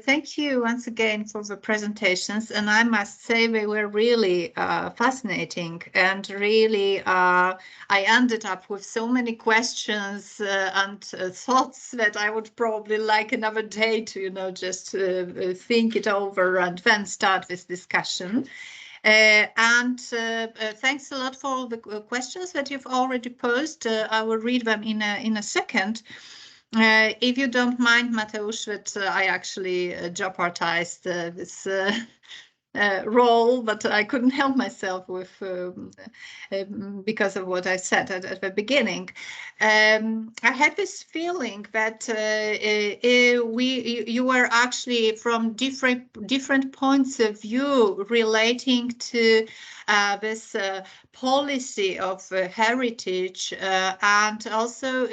Thank you once again for the presentations, and I must say they were really fascinating, and really I ended up with so many questions and thoughts that I would probably like another day to, just think it over and then start this discussion. Thanks a lot for all the questions that you've already posed. I will read them in a second. If you don't mind, Mateusz, that I actually jeopardized this role, but I couldn't help myself with because of what I said at the beginning. I had this feeling that you were actually from different points of view relating to this policy of heritage, and also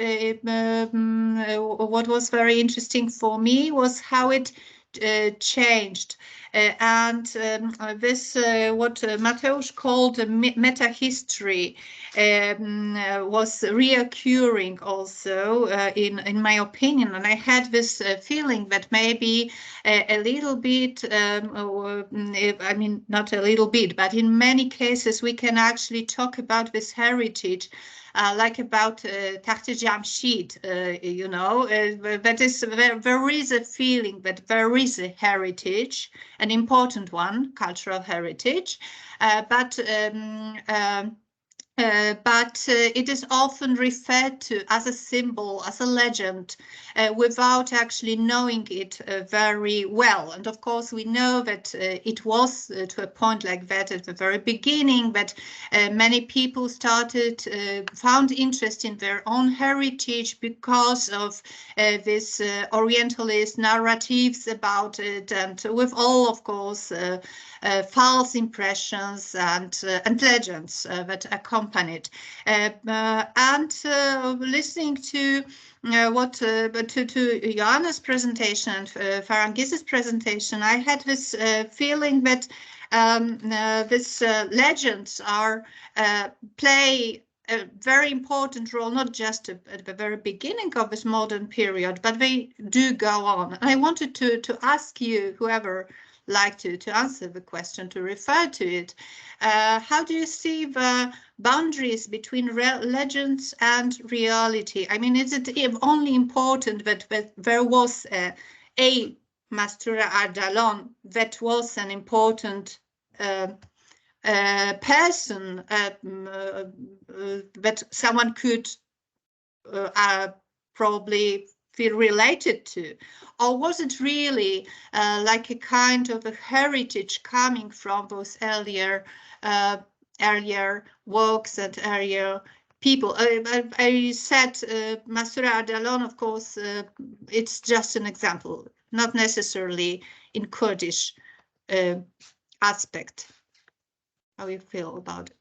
what was very interesting for me was how it changed. This, what Mateusz called a meta history, was reoccurring also, in my opinion. And I had this feeling that maybe a little bit, I mean, not a little bit, but in many cases we can actually talk about this heritage like about Taht-e Jamshid, that is, there is a feeling that there is a heritage, an important one, cultural heritage, but it is often referred to as a symbol, as a legend, without actually knowing it very well. And of course, we know that it was to a point like that at the very beginning, that many people found interest in their own heritage because of this Orientalist narratives about it, and with all, of course, false impressions and legends that accompanied. Listening to to Joanna's presentation and Farangis's presentation, I had this feeling that these legends play a very important role, not just at the very beginning of this modern period, but they do go on. I wanted to ask you, whoever like to answer the question, to refer to it. How do you see the boundaries between legends and reality? I mean, is it only important that there was a Mastura Ardalan that was an important person that someone could probably feel related to? Or was it really like a kind of a heritage coming from those earlier works and earlier people? I said Mastura Ardalan, of course, it's just an example, not necessarily in Kurdish aspect. How you feel about it?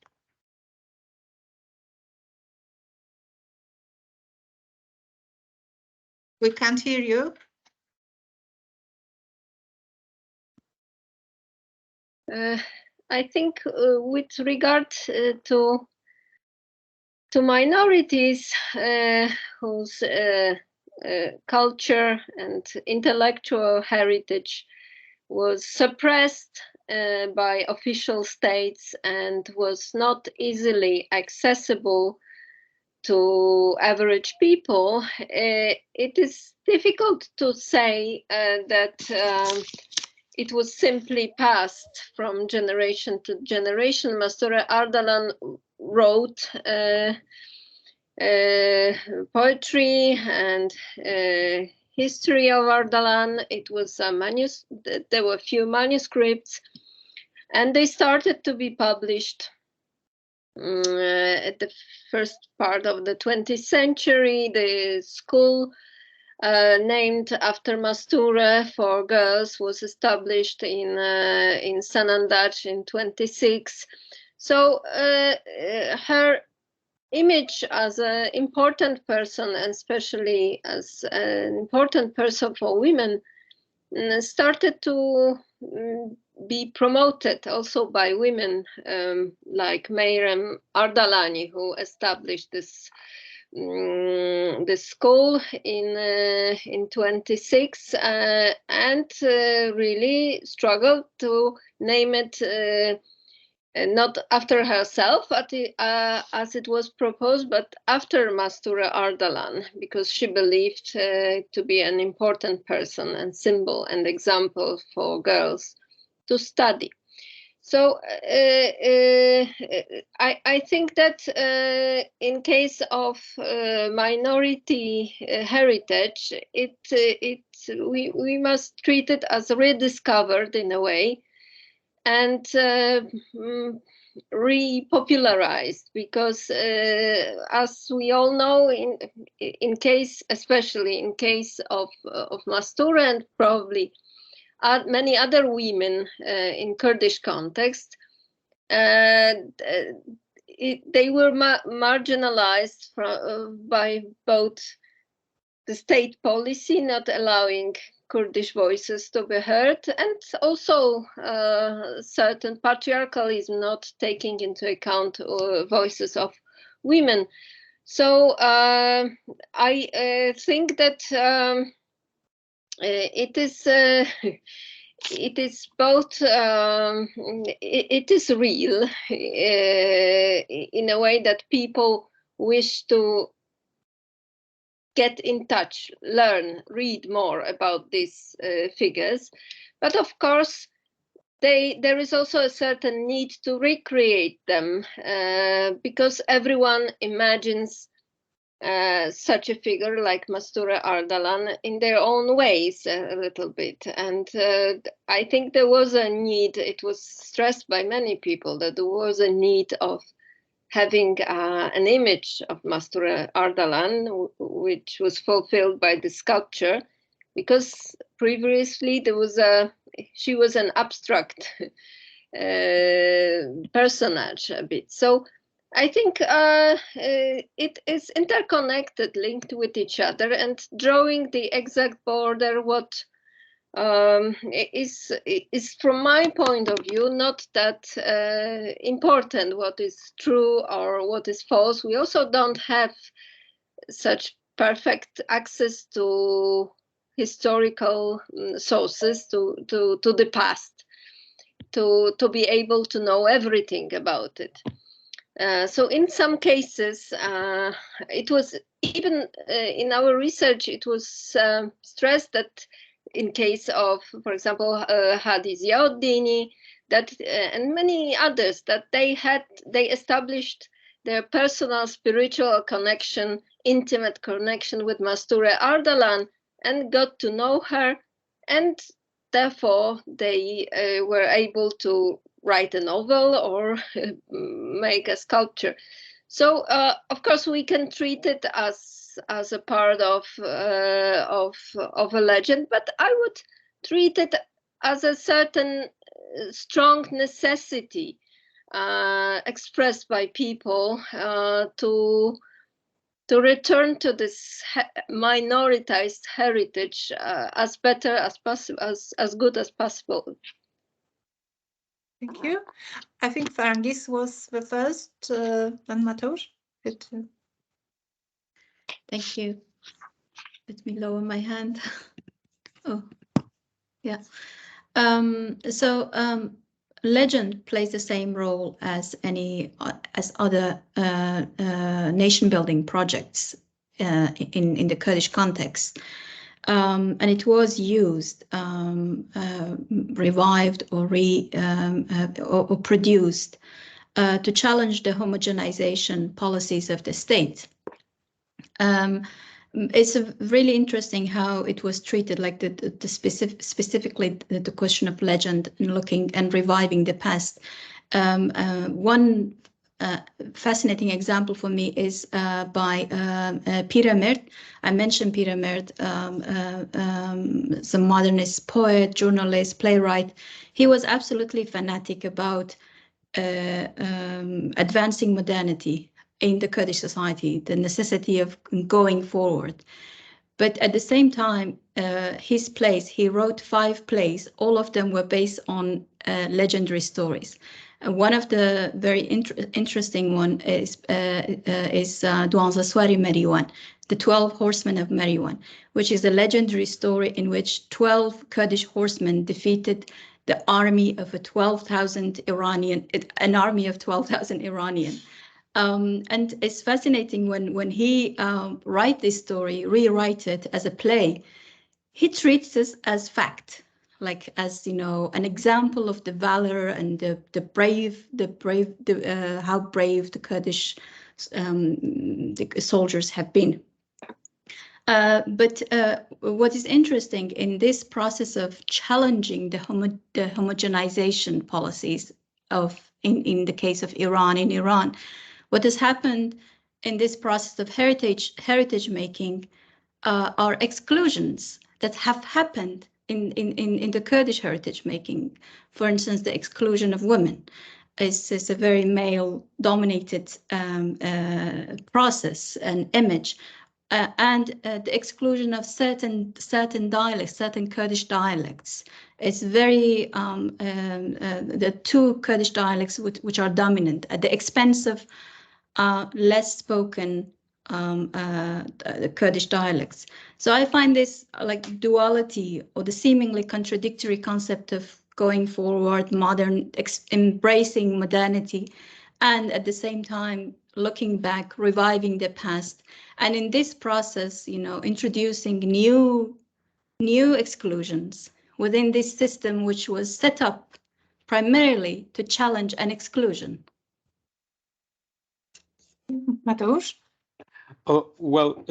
We can't hear you. I think with regard to minorities whose culture and intellectual heritage was suppressed by official states and was not easily accessible to average people, it is difficult to say that it was simply passed from generation to generation. Mastura Ardalan wrote poetry and history of Ardalan. It was there were a few manuscripts, and they started to be published at the first part of the 20th century. The school named after Mastura for girls was established in Sanandaj in 26. So her image as an important person, and especially as an important person for women, started to be promoted also by women like Meyrem Ardalani, who established this the school in 26 and really struggled to name it not after herself as it was proposed, but after Mastura Ardalan, because she believed to be an important person and symbol and example for girls to study. So I think that in case of minority heritage, we must treat it as rediscovered in a way and repopularized, because as we all know, especially in case of Mastura and probably many other women in Kurdish context, they were marginalized by both the state policy not allowing Kurdish voices to be heard, and also certain patriarchalism not taking into account voices of women. So I think that it is both it is real in a way that people wish to get in touch, learn, read more about these figures, but of course there is also a certain need to recreate them because everyone imagines such a figure like Mastura Ardalan in their own ways a little bit. And I think there was a need, it was stressed by many people that there was a need of having an image of Mastura Ardalan, which was fulfilled by the sculpture, because previously she was an abstract personage a bit. So I think it is interconnected, linked with each other, and drawing the exact border, what is from my point of view not that important, what is true or what is false. We also don't have such perfect access to historical sources, to the past, to be able to know everything about it. So in some cases, it was even in our research, it was stressed that in case of, for example, Hadi Ziauddini, that and many others, that they established their personal spiritual connection, intimate connection with Mastura Ardalan, and got to know her, and therefore they were able to write a novel or make a sculpture. So of course we can treat it as a part of a legend, but I would treat it as a certain strong necessity expressed by people to return to this minoritized heritage as better as possible, as good as possible. Thank you. I think Farangis was the first, then Mateusz. Thank you. Let me lower my hand. Oh, yeah. Legend plays the same role as other nation building projects in the Kurdish context. And it was used, revived or produced to challenge the homogenization policies of the state. It's really interesting how it was treated, like specifically the question of legend and looking and reviving the past. One fascinating example for me is by Pira Mert. I mentioned Pira Mert, some modernist poet, journalist, playwright. He was absolutely fanatic about advancing modernity in the Kurdish society, the necessity of going forward. But at the same time, his plays, he wrote 5 plays, all of them were based on legendary stories. One of the very interesting one is Douanzaswari Mariwan, the 12 Horsemen of Mariwan, which is a legendary story in which 12 Kurdish horsemen defeated the army of an army of 12,000 Iranian. And it's fascinating when he write this story, rewrite it as a play, he treats this as fact, like as an example of the valor and how brave the Kurdish the soldiers have been. But what is interesting in this process of challenging the homogenization policies in the case of in Iran, what has happened in this process of heritage making are exclusions that have happened in the Kurdish heritage making. For instance, the exclusion of women is a very male-dominated process and image, and the exclusion of certain dialects, certain Kurdish dialects. It's very the two Kurdish dialects which are dominant at the expense of less spoken the Kurdish dialects. So I find this like duality or the seemingly contradictory concept of going forward, embracing modernity, and at the same time looking back, reviving the past, and in this process, introducing new exclusions within this system, which was set up primarily to challenge an exclusion. Mateusz? Oh, well,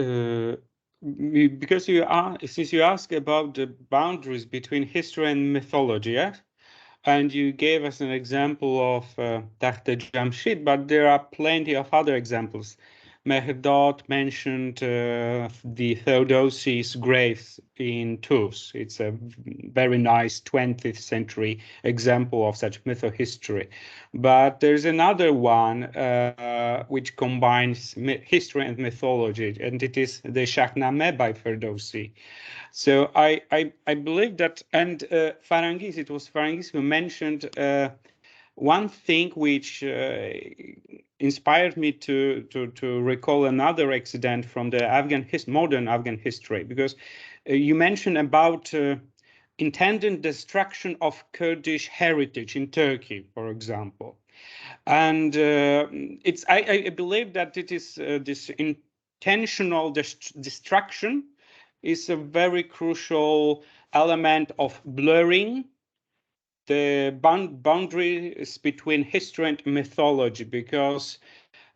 because since you asked about the boundaries between history and mythology, yeah? And you gave us an example of Takhta Jamshid, but there are plenty of other examples. Mehrdad mentioned the Theodosi's graves in Tus. It's a very nice 20th century example of such mytho-history. But there's another one which combines history and mythology, and it is the Shahnameh by Ferdowsi. So I believe that, and Farangis, it was Farangis who mentioned one thing which inspired me to recall another accident from the modern Afghan history, because you mentioned about intended destruction of Kurdish heritage in Turkey, for example. And I believe that it is this intentional destruction is a very crucial element of blurring the boundaries between history and mythology, because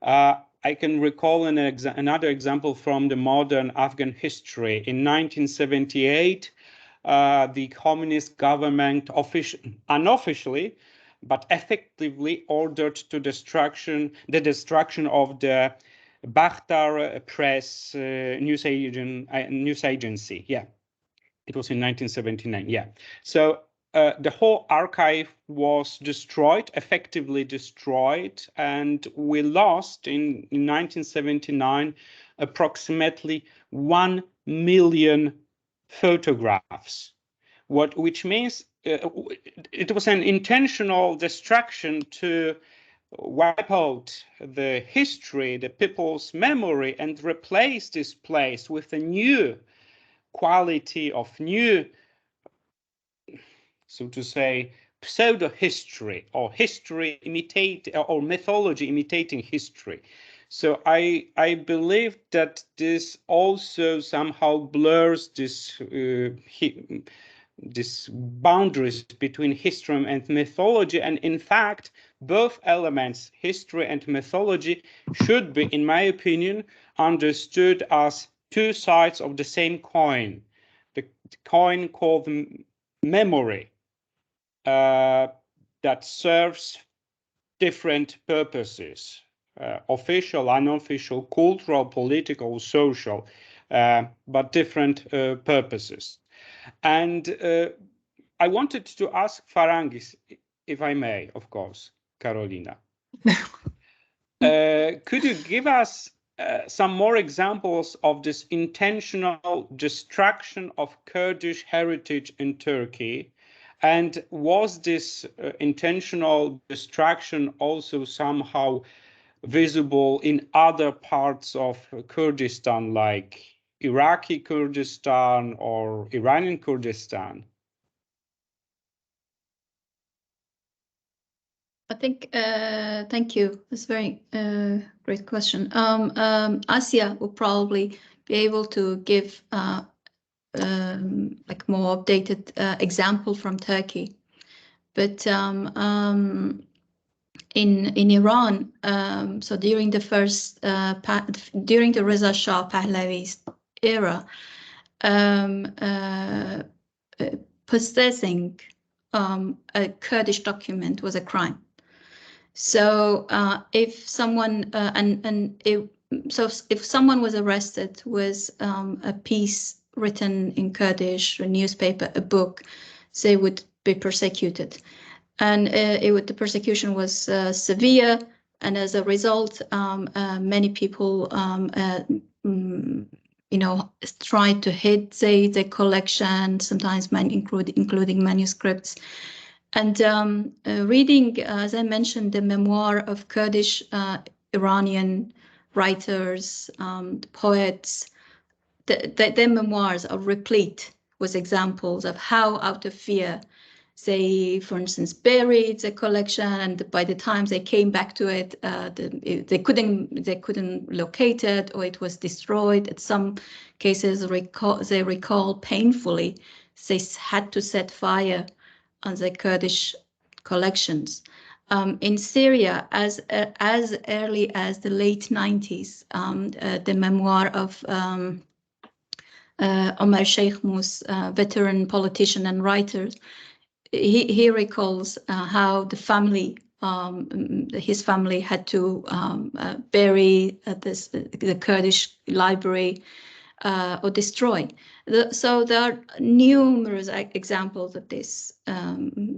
I can recall another example from the modern Afghan history. In 1978, the communist government unofficially, but effectively ordered the destruction of the Bakhtar Press news agency. Yeah, it was in 1979. Yeah, so the whole archive was effectively destroyed, and we lost in 1979 approximately 1 million photographs. Which means it was an intentional destruction to wipe out the history, the people's memory, and replace this place with a new quality of new, so to say, pseudo-history or or mythology imitating history. So I believe that this also somehow blurs this boundaries between history and mythology, and in fact both elements, history and mythology, should be, in my opinion, understood as two sides of the same coin, the coin called memory, that serves different purposes, official, unofficial, cultural, political, social, but different purposes. And I wanted to ask Farangis, if I may, of course, Carolina. Could you give us some more examples of this intentional destruction of Kurdish heritage in Turkey, And was this intentional destruction also somehow visible in other parts of Kurdistan, like Iraqi Kurdistan or Iranian Kurdistan? I think, thank you. That's a very great question. Asia will probably be able to give like more updated example from Turkey. But in Iran, so during the first during the Reza Shah Pahlavi's era, possessing a Kurdish document was a crime. So if someone if someone was arrested with a piece written in Kurdish, a newspaper, a book, they would be persecuted, and the persecution was severe. And as a result, many people, tried to hide the collection, sometimes including manuscripts. And reading, as I mentioned, the memoir of Kurdish Iranian writers, poets, their memoirs are replete with examples of how, out of fear, they, for instance, buried the collection, and by the time they came back to it, they couldn't locate it, or it was destroyed. In some cases, they recall painfully they had to set fire on the Kurdish collections. In Syria, as early as the late 90s, the memoir of Omar Sheikh Mus, veteran politician and writer, he recalls how the family, his family had to bury the Kurdish library or destroy. So there are numerous examples of this,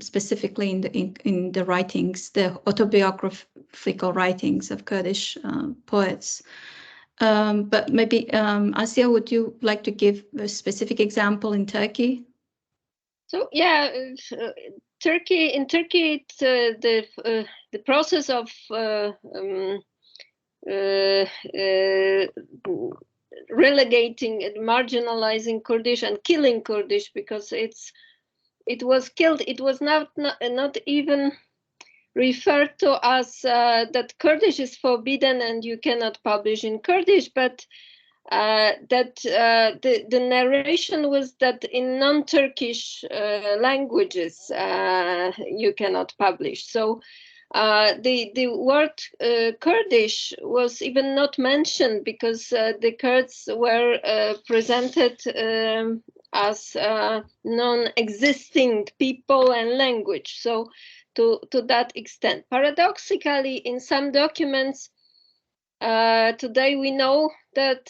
specifically in the writings, the autobiographical writings of Kurdish poets. But maybe, Asya, would you like to give a specific example in Turkey? So yeah, in Turkey, it's, the process of relegating and marginalizing Kurdish and killing Kurdish, because it was killed. It was not even referred to as that Kurdish is forbidden and you cannot publish in Kurdish, but that the narration was that in non-Turkish languages you cannot publish. So the word Kurdish was even not mentioned, because the Kurds were presented as non-existing people and language. So to that extent, paradoxically, in some documents today we know that,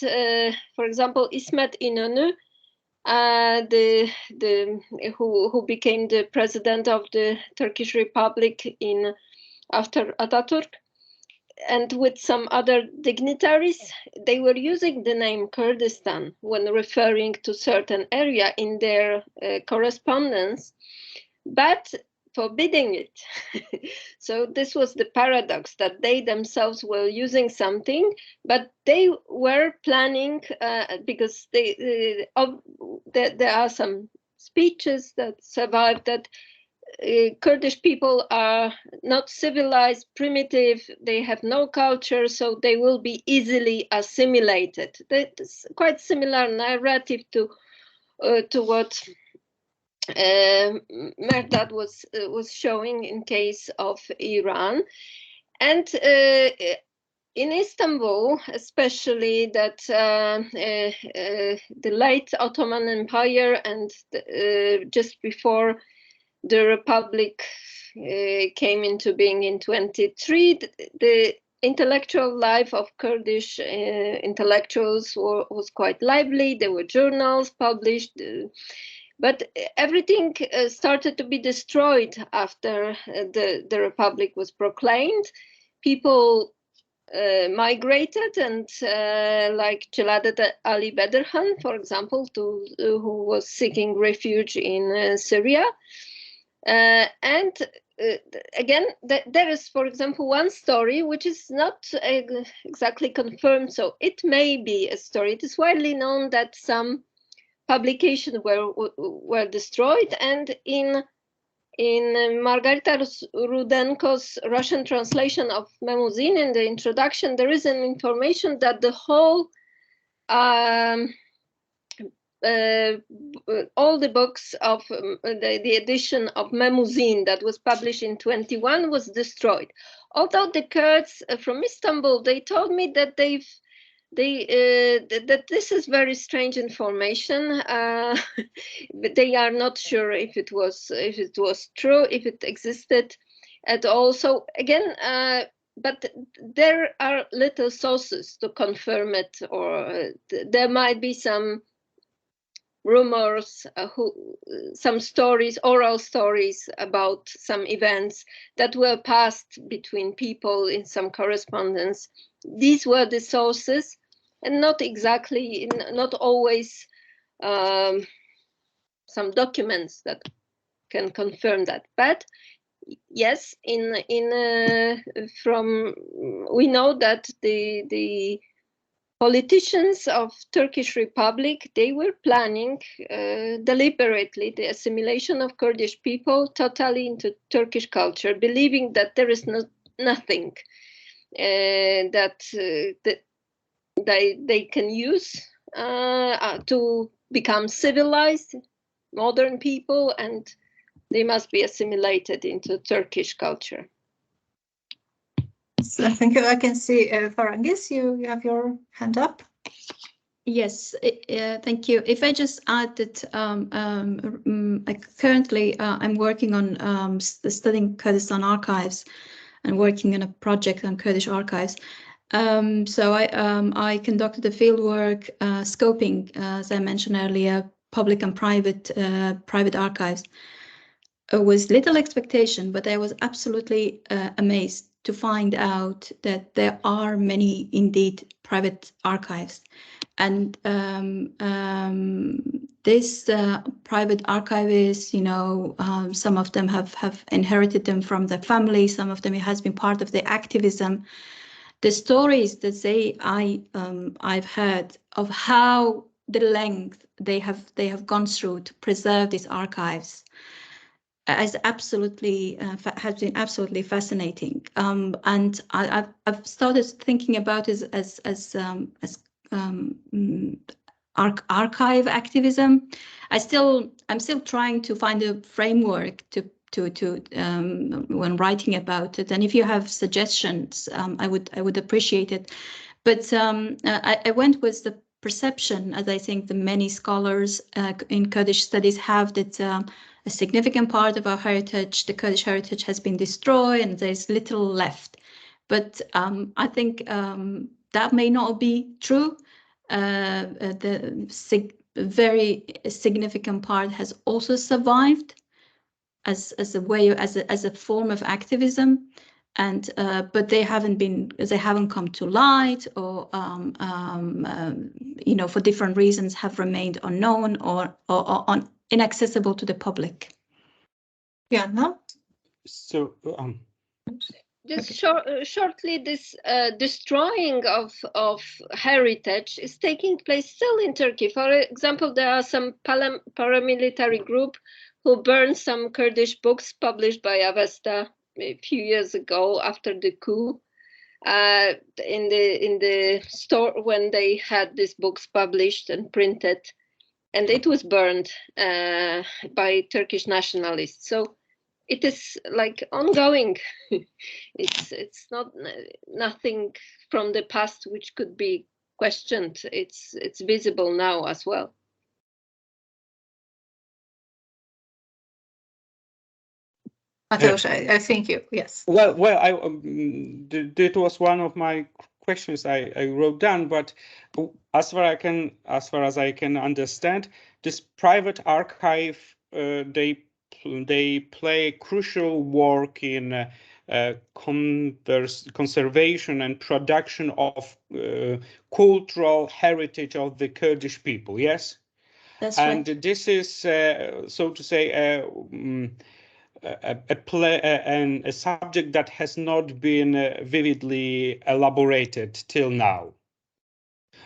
for example, İsmet İnönü, who became the president of the Turkish Republic after Atatürk, and with some other dignitaries, they were using the name Kurdistan when referring to certain area in their correspondence, but forbidding it. So this was the paradox, that they themselves were using something, but they were planning, because there are some speeches that survived, that Kurdish people are not civilized, primitive, they have no culture, so they will be easily assimilated. That's quite similar narrative to what Mehrdad was showing in case of Iran. And in Istanbul, especially, that the late Ottoman Empire and just before the Republic came into being in 23, the intellectual life of Kurdish intellectuals was quite lively. There were journals published, but everything started to be destroyed after the Republic was proclaimed. People migrated, and like Celadet Ali Bedirhan, for example, who was seeking refuge in Syria. And again, there is, for example, one story which is not exactly confirmed, so it may be a story. It is widely known that some publications were destroyed, and in Margarita Rudenko's Russian translation of Memuzin, in the introduction, there is an information that the whole all the books of the edition of Memuzin that was published in 21 was destroyed. Although the Kurds from Istanbul, they told me that that this is very strange information. They are not sure if it was true, if it existed at all. So again, but there are little sources to confirm it, or there might be some rumors, some stories, oral stories about some events that were passed between people in some correspondence. These were the sources, and not exactly, not always some documents that can confirm that. But yes, we know that the politicians of Turkish Republic, they were planning deliberately the assimilation of Kurdish people totally into Turkish culture, believing that there is nothing that they can use to become civilized, modern people, and they must be assimilated into Turkish culture. So thank you. I can see Farangis, you have your hand up. Yes, thank you. If I just add that currently I'm working on studying Kurdistan archives and working on a project on Kurdish archives. So I conducted the fieldwork scoping, as I mentioned earlier, public and private archives. With little expectation, but I was absolutely amazed to find out that there are many indeed private archives. And this private archivists, some of them have inherited them from their family. Some of them it has been part of their activism. The stories that I've heard of how the length they have gone through to preserve these archives has been absolutely fascinating. And I've started thinking about it as archive activism. I'm still trying to find a framework to when writing about it. And if you have suggestions, I would appreciate it. But I went with the perception, as I think the many scholars in Kurdish studies have, that a significant part of our heritage, the Kurdish heritage, has been destroyed and there's little left. But I think that may not be true. Very significant part has also survived as a form of activism, and but they haven't come to light, or for different reasons have remained unknown or inaccessible to the public. Yeah, no. So just shortly, this destroying of heritage is taking place still in Turkey. For example, there are some paramilitary group who burned some Kurdish books published by Avesta a few years ago after the coup. In the store when they had these books published and printed, and it was burned by Turkish nationalists. So it is like ongoing. It's not nothing from the past which could be questioned. It's visible now as well. Mateusz, I think you, yes. Well, that was one of my questions I wrote down. But as far as I can understand, this private archive they play crucial work in conservation and production of cultural heritage of the Kurdish people. Yes, That's and right. this is so to say. a subject that has not been vividly elaborated till now.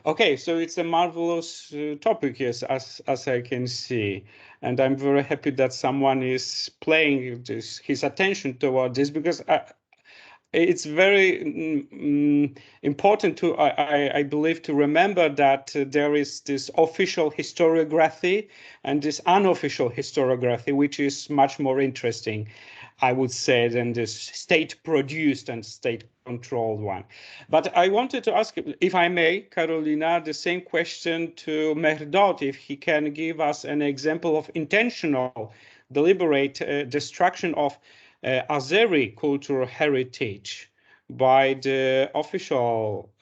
Okay, so it's a marvelous topic, yes, as I can see, and I'm very happy that someone is paying his attention toward this, because it's very important to, I believe, to remember that there is this official historiography and this unofficial historiography, which is much more interesting, I would say, than this state-produced and state-controlled one. But I wanted to ask, if I may, Carolina, the same question to Mehrdad, if he can give us an example of intentional, deliberate destruction of Azeri cultural heritage by the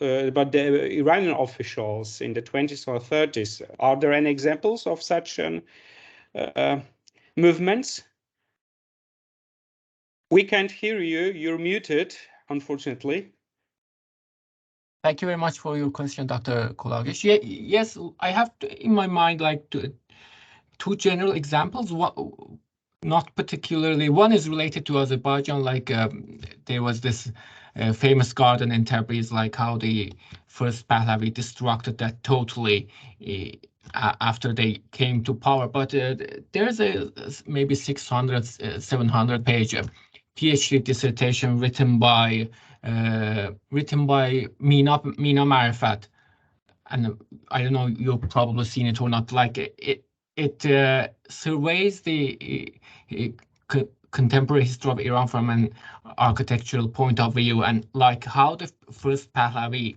Iranian officials in the 20s or 30s. Are there any examples of such movements? We can't hear you. You're muted, unfortunately. Thank you very much for your question, Dr. Kolagish. Yes, I have in my mind like two general examples. Not particularly. One is related to Azerbaijan, like there was this famous garden in Tabriz, like how the first Pahlavi destructed that totally after they came to power. But there's a maybe 600, 700 page PhD dissertation written by Mina Marifat, and I don't know, you've probably seen it or not. Like it surveys the contemporary history of Iran from an architectural point of view, and like how the first Pahlavi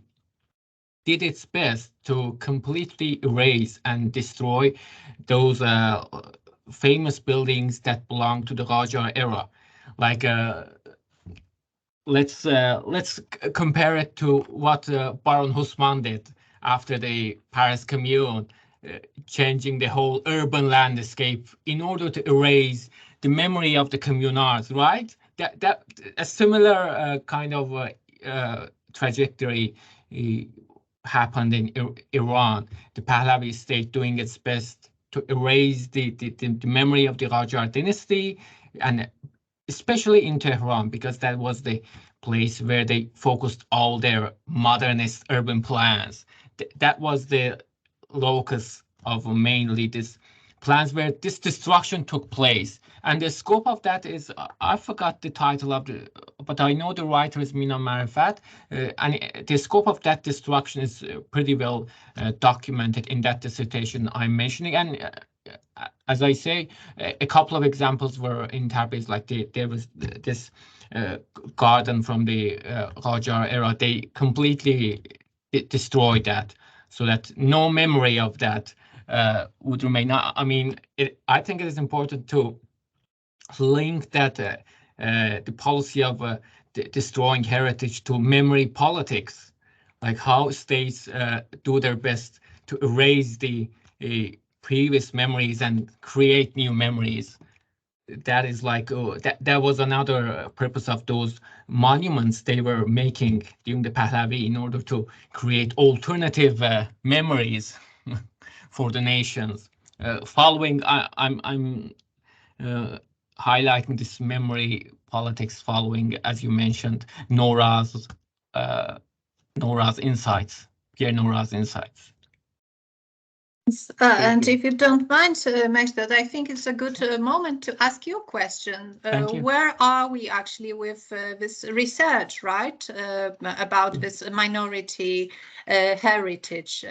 did its best to completely erase and destroy those famous buildings that belong to the Qajar era. Like let's compare it to what Baron Haussmann did after the Paris Commune, changing the whole urban landscape in order to erase the memory of the communards, right? That a similar kind of trajectory happened in Iran. The Pahlavi state doing its best to erase the memory of the Qajar dynasty, and especially in Tehran, because that was the place where they focused all their modernist urban plans. That was the locus of mainly this plans where this destruction took place. And the scope of that is, I forgot the title of the, but I know the writer is Mina Marifat, and the scope of that destruction is pretty well documented in that dissertation I'm mentioning. And as I say, a couple of examples were in Tabriz, like there was this garden from the Qajar era. They completely destroyed that, so that no memory of that would remain. I mean, I think it is important to link that the policy of destroying heritage to memory politics, like how states do their best to erase the previous memories and create new memories. That is like that was another purpose of those monuments they were making during the Pahlavi, in order to create alternative memories for the nations. Following, I'm highlighting this memory politics following, as you mentioned, Nora's insights, Pierre Nora's insights. And if you don't mind, Mehrdad, I think it's a good moment to ask you a question. Thank you. Where are we actually with this research, right, about this minority heritage?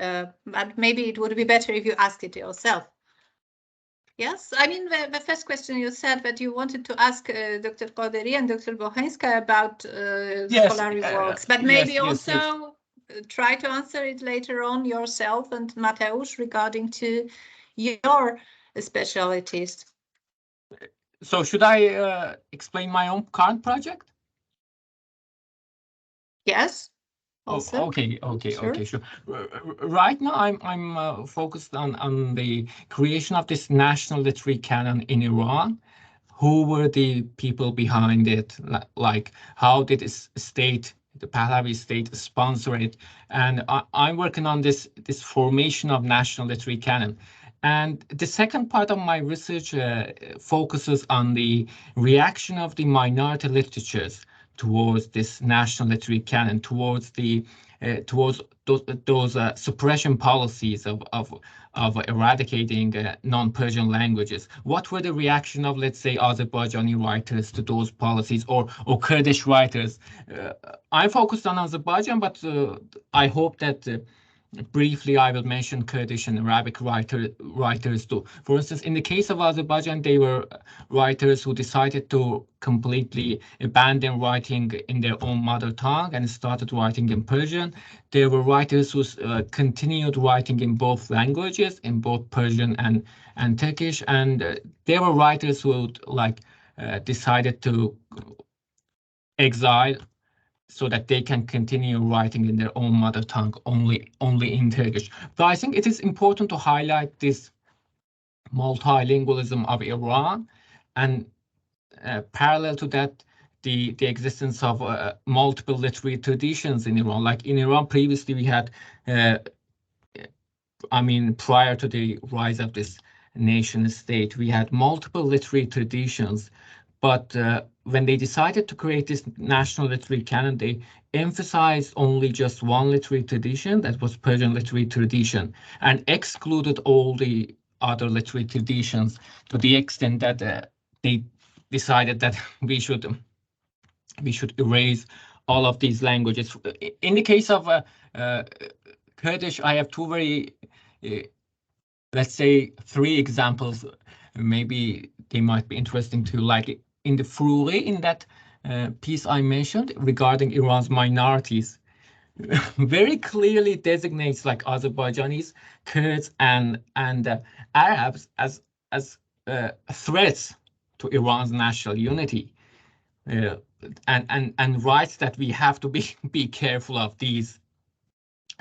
But maybe it would be better if you ask it yourself. Yes, I mean, the first question you said that you wanted to ask Dr. Qaderi and Dr. Bohenska about scholarly works, but maybe also try to answer it later on yourself and Mateusz regarding to your specialties. So should I explain my own current project? Yes. Also. Okay, sure. Right now, I'm focused on the creation of this national literary canon in Iran. Who were the people behind it? Like, how did the Pahlavi state sponsor it? And I'm working on this formation of national literary canon. And the second part of my research focuses on the reaction of the minority literatures towards this national literary canon, towards those suppression policies of eradicating non-Persian languages. What were the reaction of, let's say, Azerbaijani writers to those policies, or Kurdish writers? I focused on Azerbaijan, but I hope that briefly I will mention Kurdish and Arabic writers too. For instance, in the case of Azerbaijan, they were writers who decided to completely abandon writing in their own mother tongue and started writing in Persian. There were writers who continued writing in both languages, in both Persian and Turkish, and there were writers who decided to exile so that they can continue writing in their own mother tongue, only in Turkish. But I think it is important to highlight this multilingualism of Iran, and parallel to that, the existence of multiple literary traditions in Iran. Like in Iran, previously we had, prior to the rise of this nation state, we had multiple literary traditions, but when they decided to create this national literary canon, they emphasized only just one literary tradition, that was Persian literary tradition, and excluded all the other literary traditions, to the extent that they decided that we should erase all of these languages. In the case of Kurdish, I have two very, let's say, three examples. Maybe they might be interesting to, like in the Fururi, in that piece I mentioned regarding Iran's minorities, very clearly designates like Azerbaijanis, Kurds, and Arabs as threats to Iran's national unity, and writes that we have to be careful of these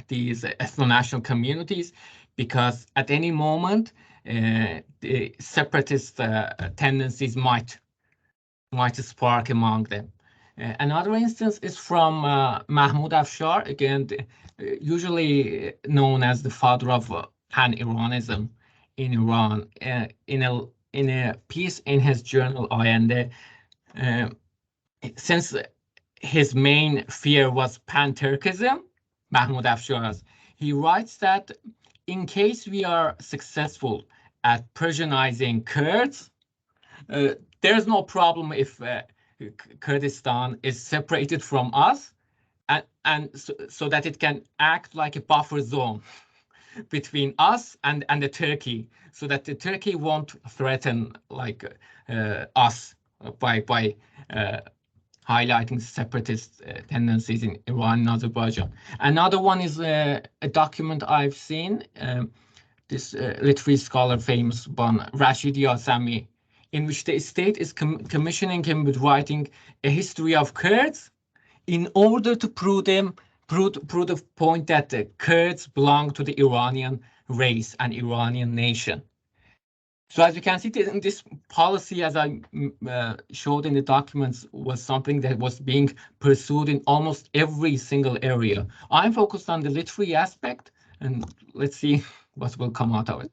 ethno-national communities, because at any moment the separatist tendencies might spark among them. Another instance is from Mahmoud Afshar, again, usually known as the father of pan-Iranism in Iran. In a piece in his journal Ayende, since his main fear was pan-Turkism, Mahmoud Afshar's, he writes that in case we are successful at Persianizing Kurds, there's no problem if Kurdistan is separated from us, and so that it can act like a buffer zone between us and the Turkey, so that the Turkey won't threaten like us by highlighting separatist tendencies in Iran and Azerbaijan. Another one is a document I've seen, this literary scholar famous one, Rashid Yasami, in which the state is commissioning him with writing a history of Kurds in order to prove the point that the Kurds belong to the Iranian race and Iranian nation. So as you can see, this policy, as I showed in the documents, was something that was being pursued in almost every single area. I'm focused on the literary aspect, and let's see what will come out of it.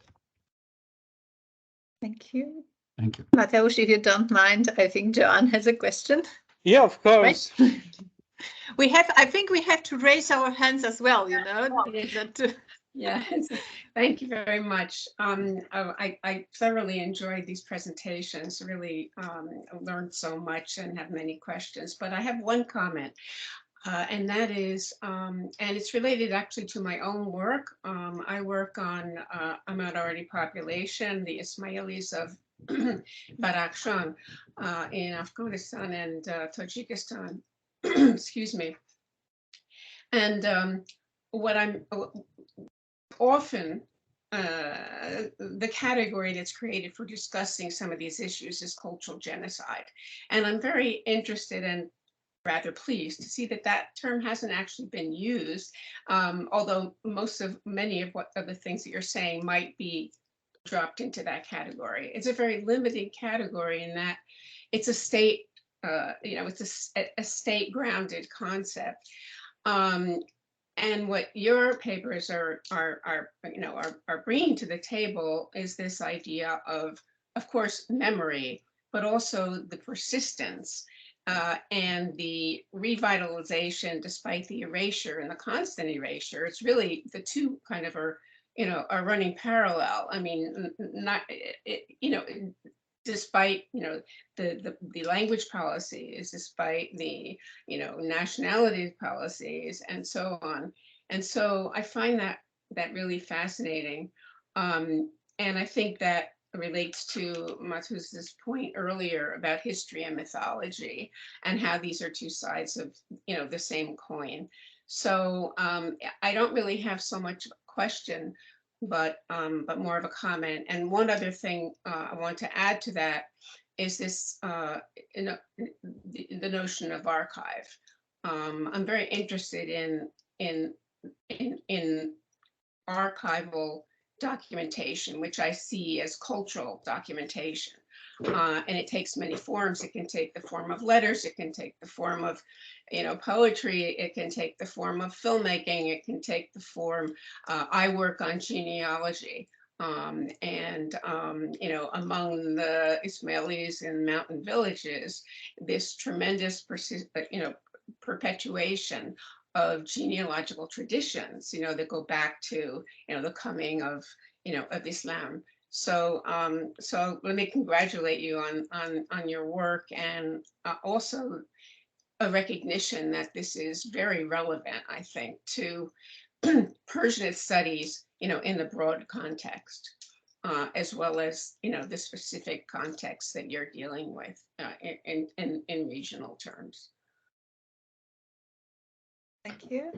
Thank you. Thank you. Mateusz, if you don't mind, I think Joanne has a question. Yeah, of course. Right? I think we have to raise our hands as well, you know. Yes, thank you very much. I thoroughly enjoyed these presentations, really learned so much and have many questions, but I have one comment. And that is, and it's related actually to my own work. I work on a minority population, the Ismailis of Badakhshan in Afghanistan and Tajikistan, excuse me. And what I'm often, the category that's created for discussing some of these issues is cultural genocide. And I'm very interested and rather pleased to see that that term hasn't actually been used, although many of the things that you're saying might be dropped into that category. It's a very limited category in that it's a state, it's a state grounded concept. And what your papers are bringing to the table is this idea of course, memory, but also the persistence and the revitalization despite the erasure and the constant erasure. It's really the two kind of are running parallel. I mean, not despite the language policies, despite the nationality policies, and so on. And so I find that really fascinating, and I think that relates to Mathus's point earlier about history and mythology and how these are two sides of the same coin. So I don't really have so much of a question, but more of a comment. And one other thing I want to add to that is this the notion of archive. I'm very interested in archival documentation, which I see as cultural documentation. And it takes many forms. It can take the form of letters. It can take the form of, poetry. It can take the form of filmmaking. It can take the form. I work on genealogy, among the Ismailis in mountain villages, this tremendous, perpetuation of genealogical traditions, that go back to, the coming of Islam. So, so let me congratulate you on your work, and also a recognition that this is very relevant, I think, to Persian studies, in the broad context, as well as, the specific context that you're dealing with in regional terms. Thank you.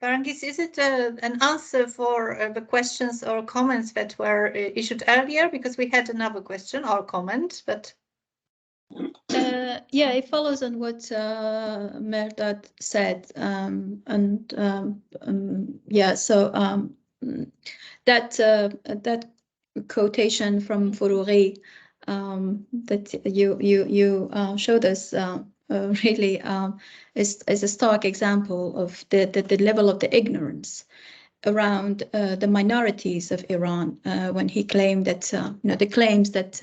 Parangis, is it an answer for the questions or comments that were issued earlier? Because we had another question or comment, but... Yeah, it follows on what Mehrdad said. Yeah, so that quotation from Fourouri that you showed us really is a stark example of the level of the ignorance around the minorities of Iran when he claimed that the claims that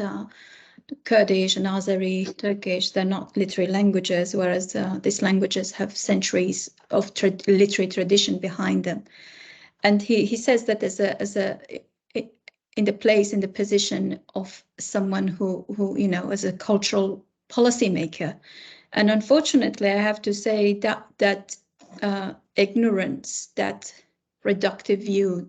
Kurdish and Azeri, Turkish, they're not literary languages, whereas these languages have centuries of literary tradition behind them. And he says that in the position of someone who as a cultural policymaker. And unfortunately, I have to say that ignorance, that reductive view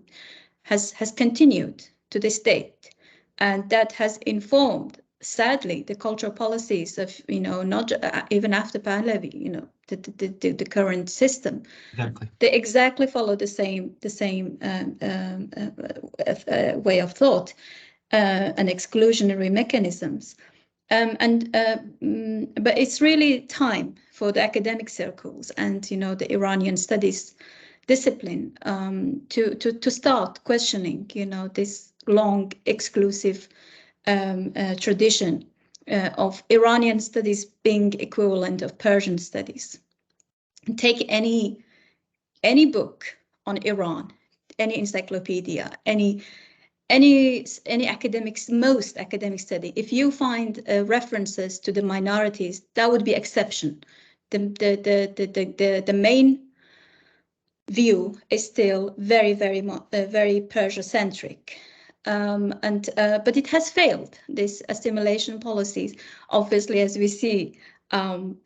has continued to this date. And that has informed, sadly, the cultural policies of, not even after Pahlavi, the current system. Exactly. They exactly follow the same way of thought and exclusionary mechanisms. But it's really time for the academic circles and, the Iranian studies discipline to start questioning, this long exclusive tradition of Iranian studies being equivalent of Persian studies. Take any book on Iran, any encyclopedia, any academics, most academic study. If you find references to the minorities, that would be exception. The main view is still very Persia-centric. But it has failed, this assimilation policies, obviously, as we see from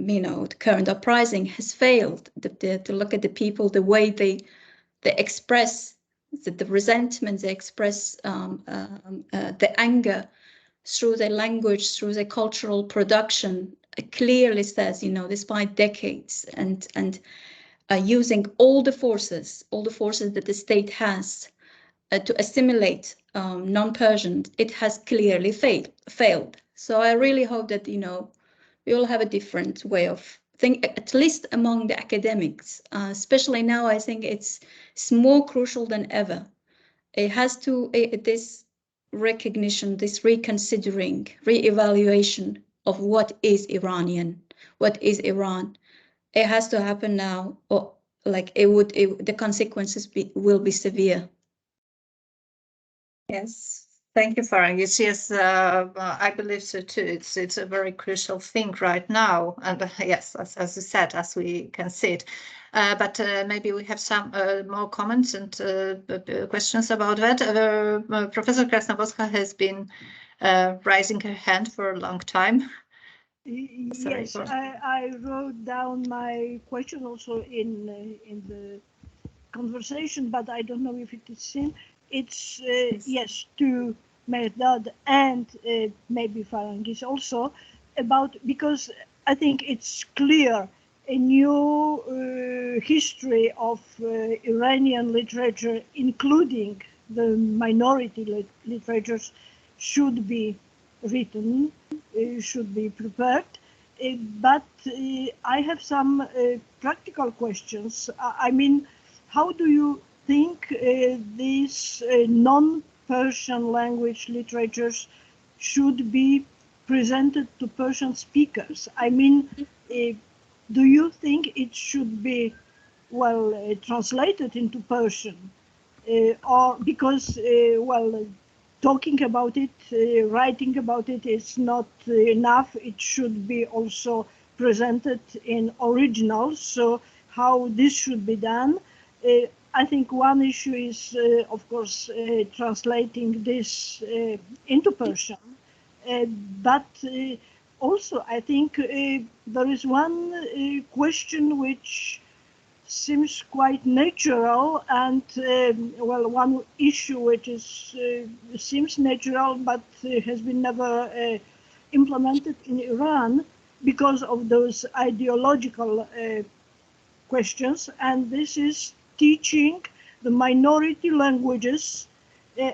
the current uprising, has failed to look at the people, the way they express the resentment, they express the anger through their language, through their cultural production. It clearly says, despite decades and using all the forces that the state has to assimilate non-Persians, it has clearly failed. So I really hope that, we will have a different way of thinking, at least among the academics. Especially now, I think it's more crucial than ever. It has to, this recognition, this reconsidering, re-evaluation of what is Iranian, what is Iran, it has to happen now, or like the consequences will be severe. Yes, thank you, Farangis. Yes, I believe so too. It's a very crucial thing right now, and yes, as you said, as we can see it. But maybe we have some more comments and questions about that. Professor Krasnobowska has been raising her hand for a long time. Yes, I wrote down my question also in the conversation, but I don't know if it is seen. It's yes, to Mehrdad and maybe Farangis also, about, because I think it's clear a new history of Iranian literature, including the minority literatures, should be written, should be prepared. But I have some practical questions. I mean, how do you think these non-Persian language literatures should be presented to Persian speakers? I mean, do you think it should be, well, translated into Persian? Or because, well, talking about it, writing about it is not enough. It should be also presented in originals. So how this should be done? I think one issue is, of course, translating this into Persian. But also, I think there is one question which seems quite natural, and well, one issue which is seems natural but has been never implemented in Iran because of those ideological questions, and this is teaching the minority languages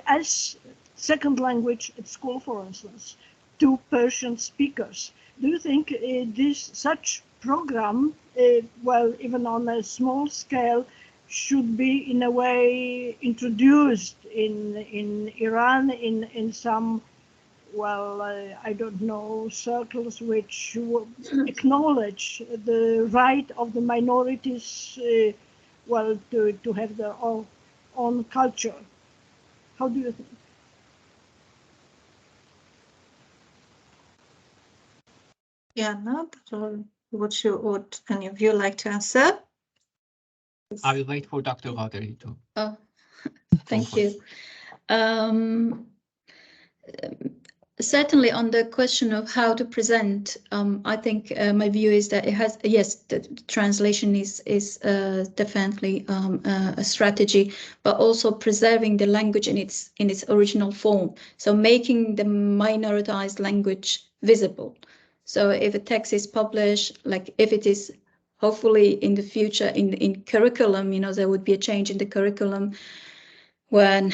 as second language at school, for instance, to Persian speakers. Do you think this such program, well, even on a small scale, should be in a way introduced in Iran in some, well, I don't know, circles which acknowledge the right of the minorities, well, to have their own culture? How do you think? Yeah, no, would any of you like to answer? I will wait for Dr. Roderi to. Oh, thank you. Certainly on the question of how to present, I think my view is that it has, yes, the translation is definitely a strategy, but also preserving the language in its original form. So making the minoritized language visible. So if a text is published, like if it is hopefully in the future in curriculum, you know, there would be a change in the curriculum when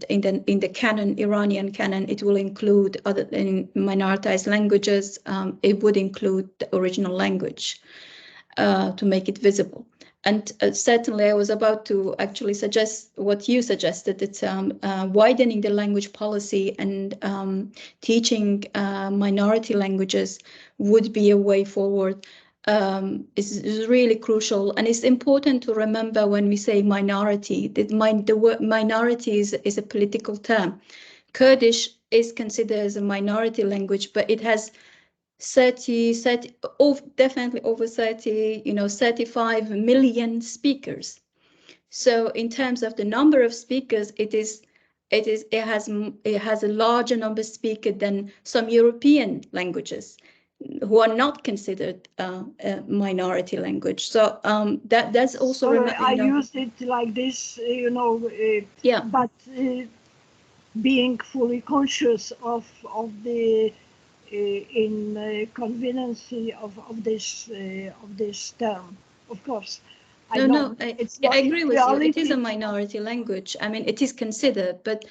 in the canon, Iranian canon, it will include other than minoritized languages, it would include the original language to make it visible. And certainly I was about to actually suggest what you suggested, it's widening the language policy and teaching minority languages would be a way forward. Is really crucial, and it's important to remember when we say minority, that the word minority is a political term. Kurdish is considered as a minority language, but it has 30, definitely over 30, 35 million speakers. So in terms of the number of speakers, it has a larger number of speakers than some European languages who are not considered a minority language. So that's also. Sorry, I used it like this, yeah. But being fully conscious of the inconveniency of this term, of course. I agree with you. It is a minority language. I mean, it is considered, but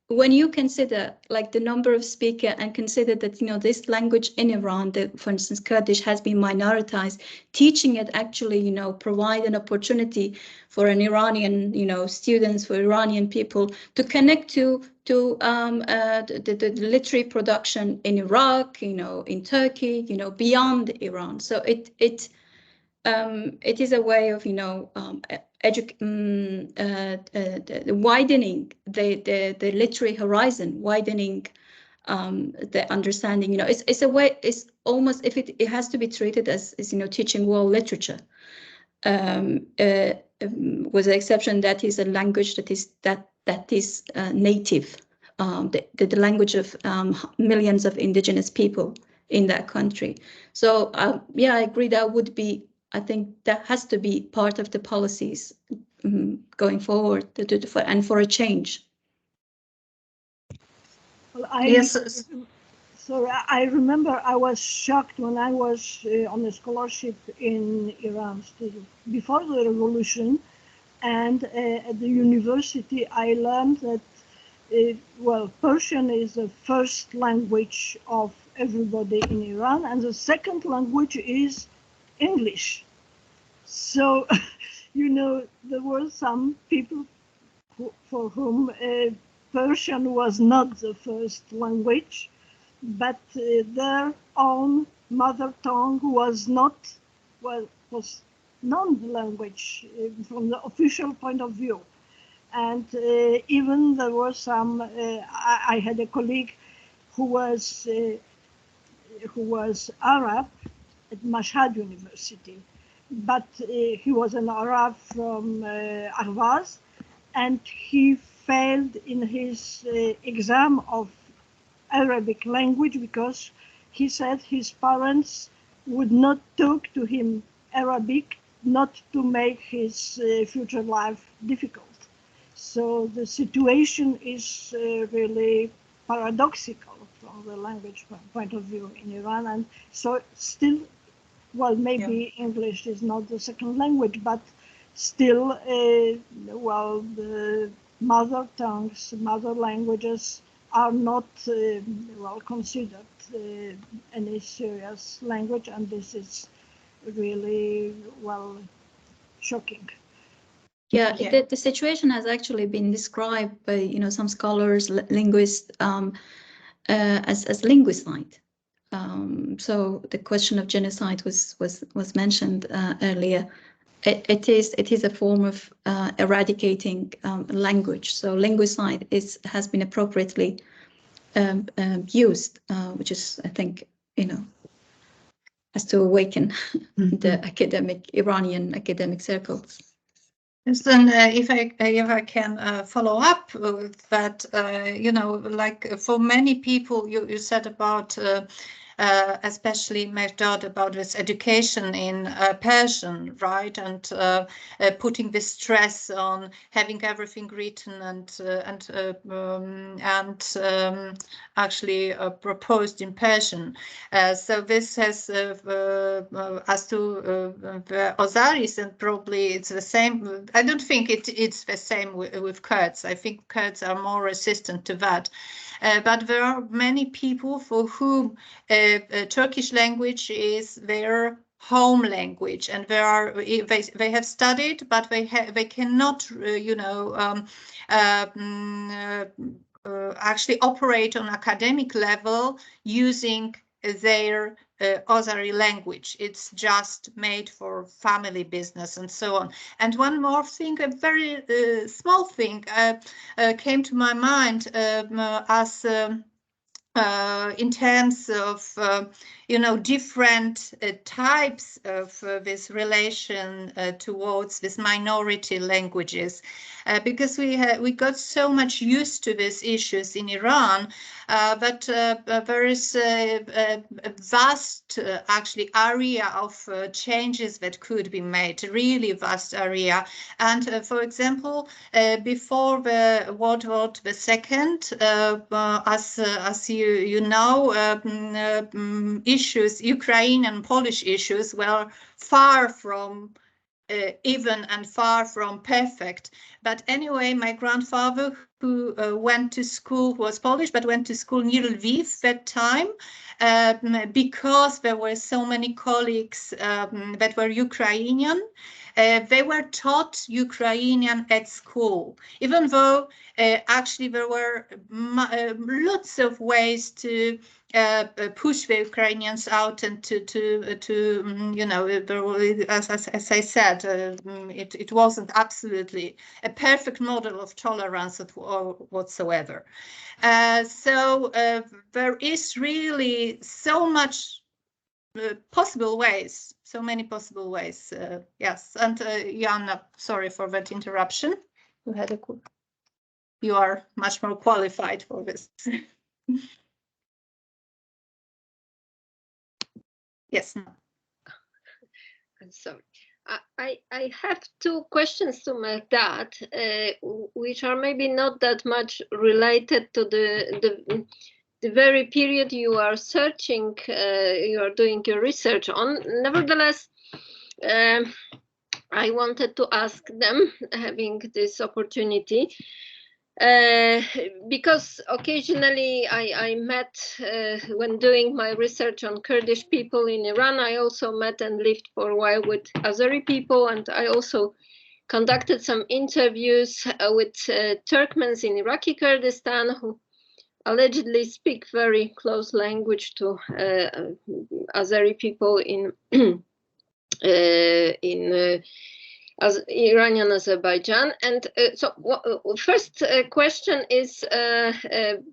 when you consider like the number of speakers and consider that, this language in Iran, for instance, Kurdish has been minoritized, teaching it actually, provide an opportunity for an Iranian, students, for Iranian people to connect to the literary production in Iraq, in Turkey, beyond Iran. So it is a way of, widening the literary horizon, widening the understanding. It's a way. It's almost, if it has to be treated as teaching world literature. With the exception that is a language that is native, the language of millions of indigenous people in that country. So yeah, I agree. That would be, I think that has to be part of the policies going forward and for a change. Well, Yes. So I remember I was shocked when I was on a scholarship in Iran still before the revolution, and at the university I learned that Persian is the first language of everybody in Iran, and the second language is English. So, there were some people for whom Persian was not the first language, but their own mother tongue was non-language from the official point of view. And even there were some, I had a colleague who was Arab at Mashhad University, but he was an Arab from Ahvaz, and he failed in his exam of Arabic language because he said his parents would not talk to him Arabic, not to make his future life difficult. So the situation is really paradoxical from the language point of view in Iran. And so still, maybe English is not the second language, but still, the mother tongues, mother languages are not considered any serious language, and this is really shocking. Yeah, the situation has actually been described by some scholars, linguists, as linguicide. So the question of genocide was mentioned earlier. It is a form of eradicating language. So linguicide has been appropriately used, which is, I think, has to awaken the Iranian academic circles. Yes, and if I can follow up with that, like for many people, you said about, especially Mehrdad, about this education in Persian, right, and putting this stress on having everything written and actually proposed in Persian. So this has, as to Azaris, and probably it's the same. I don't think it's the same with Kurds. I think Kurds are more resistant to that. But there are many people for whom Turkish language is their home language, and they have studied, but they cannot, actually operate on academic level using their Azari language. It's just made for family business and so on. And one more thing, a very small thing came to my mind as in terms of different types of this relation towards these minority languages, because we got so much used to these issues in Iran, but there is a vast actually area of changes that could be made, really vast area. And for example, before the World War II, as you know, issues, Ukrainian and Polish issues, were far from even and far from perfect. But anyway, my grandfather, who went to school, was Polish, but went to school near Lviv that time, because there were so many colleagues that were Ukrainian. They were taught Ukrainian at school, even though actually there were lots of ways to push the Ukrainians out and to you know, as I said, it wasn't absolutely a perfect model of tolerance whatsoever. So there is really so much possible ways, so many possible ways. Yes, and Joanna, sorry for that interruption. You are much more qualified for this. Yes. I'm sorry. I have two questions to Mehrdad, which are maybe not that much related to the very period you are searching, you are doing your research on. Nevertheless, I wanted to ask them, having this opportunity, because occasionally I met, when doing my research on Kurdish people in Iran, I also met and lived for a while with Azeri people, and I also conducted some interviews with Turkmens in Iraqi Kurdistan who allegedly speak very close language to Azeri people in as Iranian Azerbaijan. And so first question is,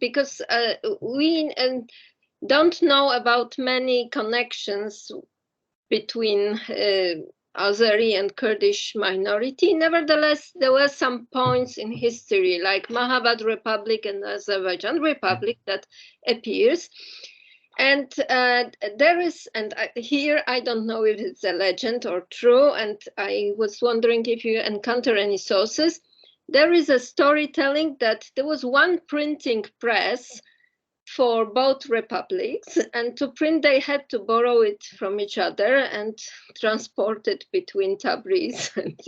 because we don't know about many connections between Azeri and Kurdish minority. Nevertheless, there were some points in history, like Mahabad Republic and Azerbaijan Republic, that appears. And there is, and here I don't know if it's a legend or true, and I was wondering if you encounter any sources. There is a storytelling that there was one printing press for both republics, and to print they had to borrow it from each other and transport it between Tabriz and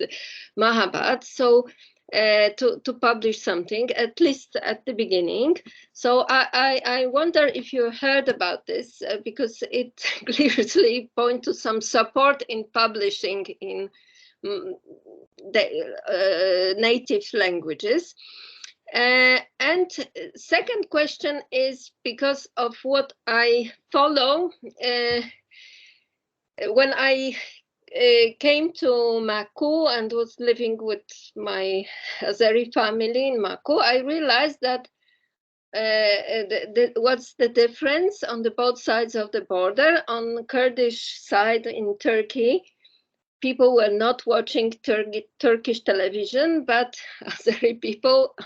Mahabad. So to publish something, at least at the beginning. So I wonder if you heard about this, because it clearly points to some support in publishing in the native languages. And second question is because of what I follow. When I came to Maku and was living with my Azeri family in Maku, I realized that what's the difference on the both sides of the border. On the Kurdish side in Turkey, people were not watching Turkish television, but Azeri people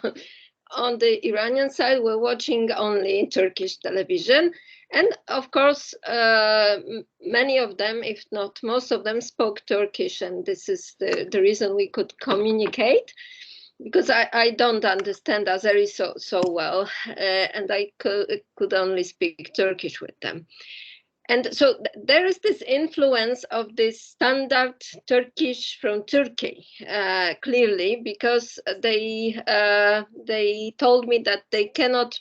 on the Iranian side were watching only Turkish television. And of course, many of them, if not most of them, spoke Turkish. And this is the reason we could communicate, because I don't understand Azeri so well, and I could only speak Turkish with them. And so there is this influence of this standard Turkish from Turkey, clearly, because they told me that they cannot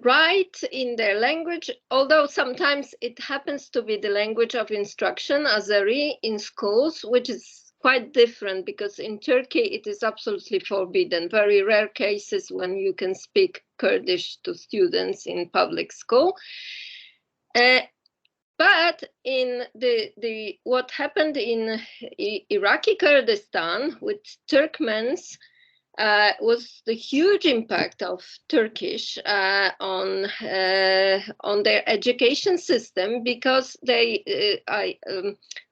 write in their language, although sometimes it happens to be the language of instruction, Azeri, in schools, which is quite different, because in Turkey it is absolutely forbidden. Very rare cases when you can speak Kurdish to students in public school. But in what happened in Iraqi Kurdistan with Turkmens was the huge impact of Turkish on their education system, because they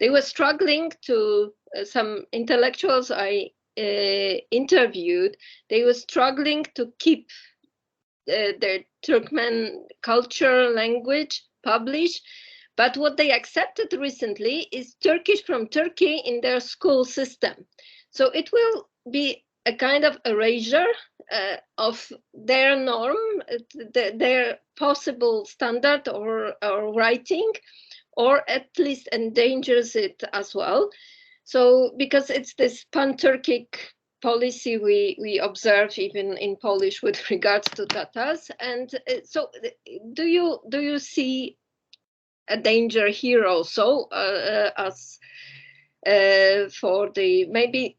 were struggling to, some intellectuals I interviewed, they were struggling to keep their Turkmen culture, language published. But what they accepted recently is Turkish from Turkey in their school system. So it will be a kind of erasure of their norm, their possible standard or writing, or at least endangers it as well. So because it's this pan-Turkic policy we observe even in Polish with regards to Tatars. And so do you see a danger here also, as for the, maybe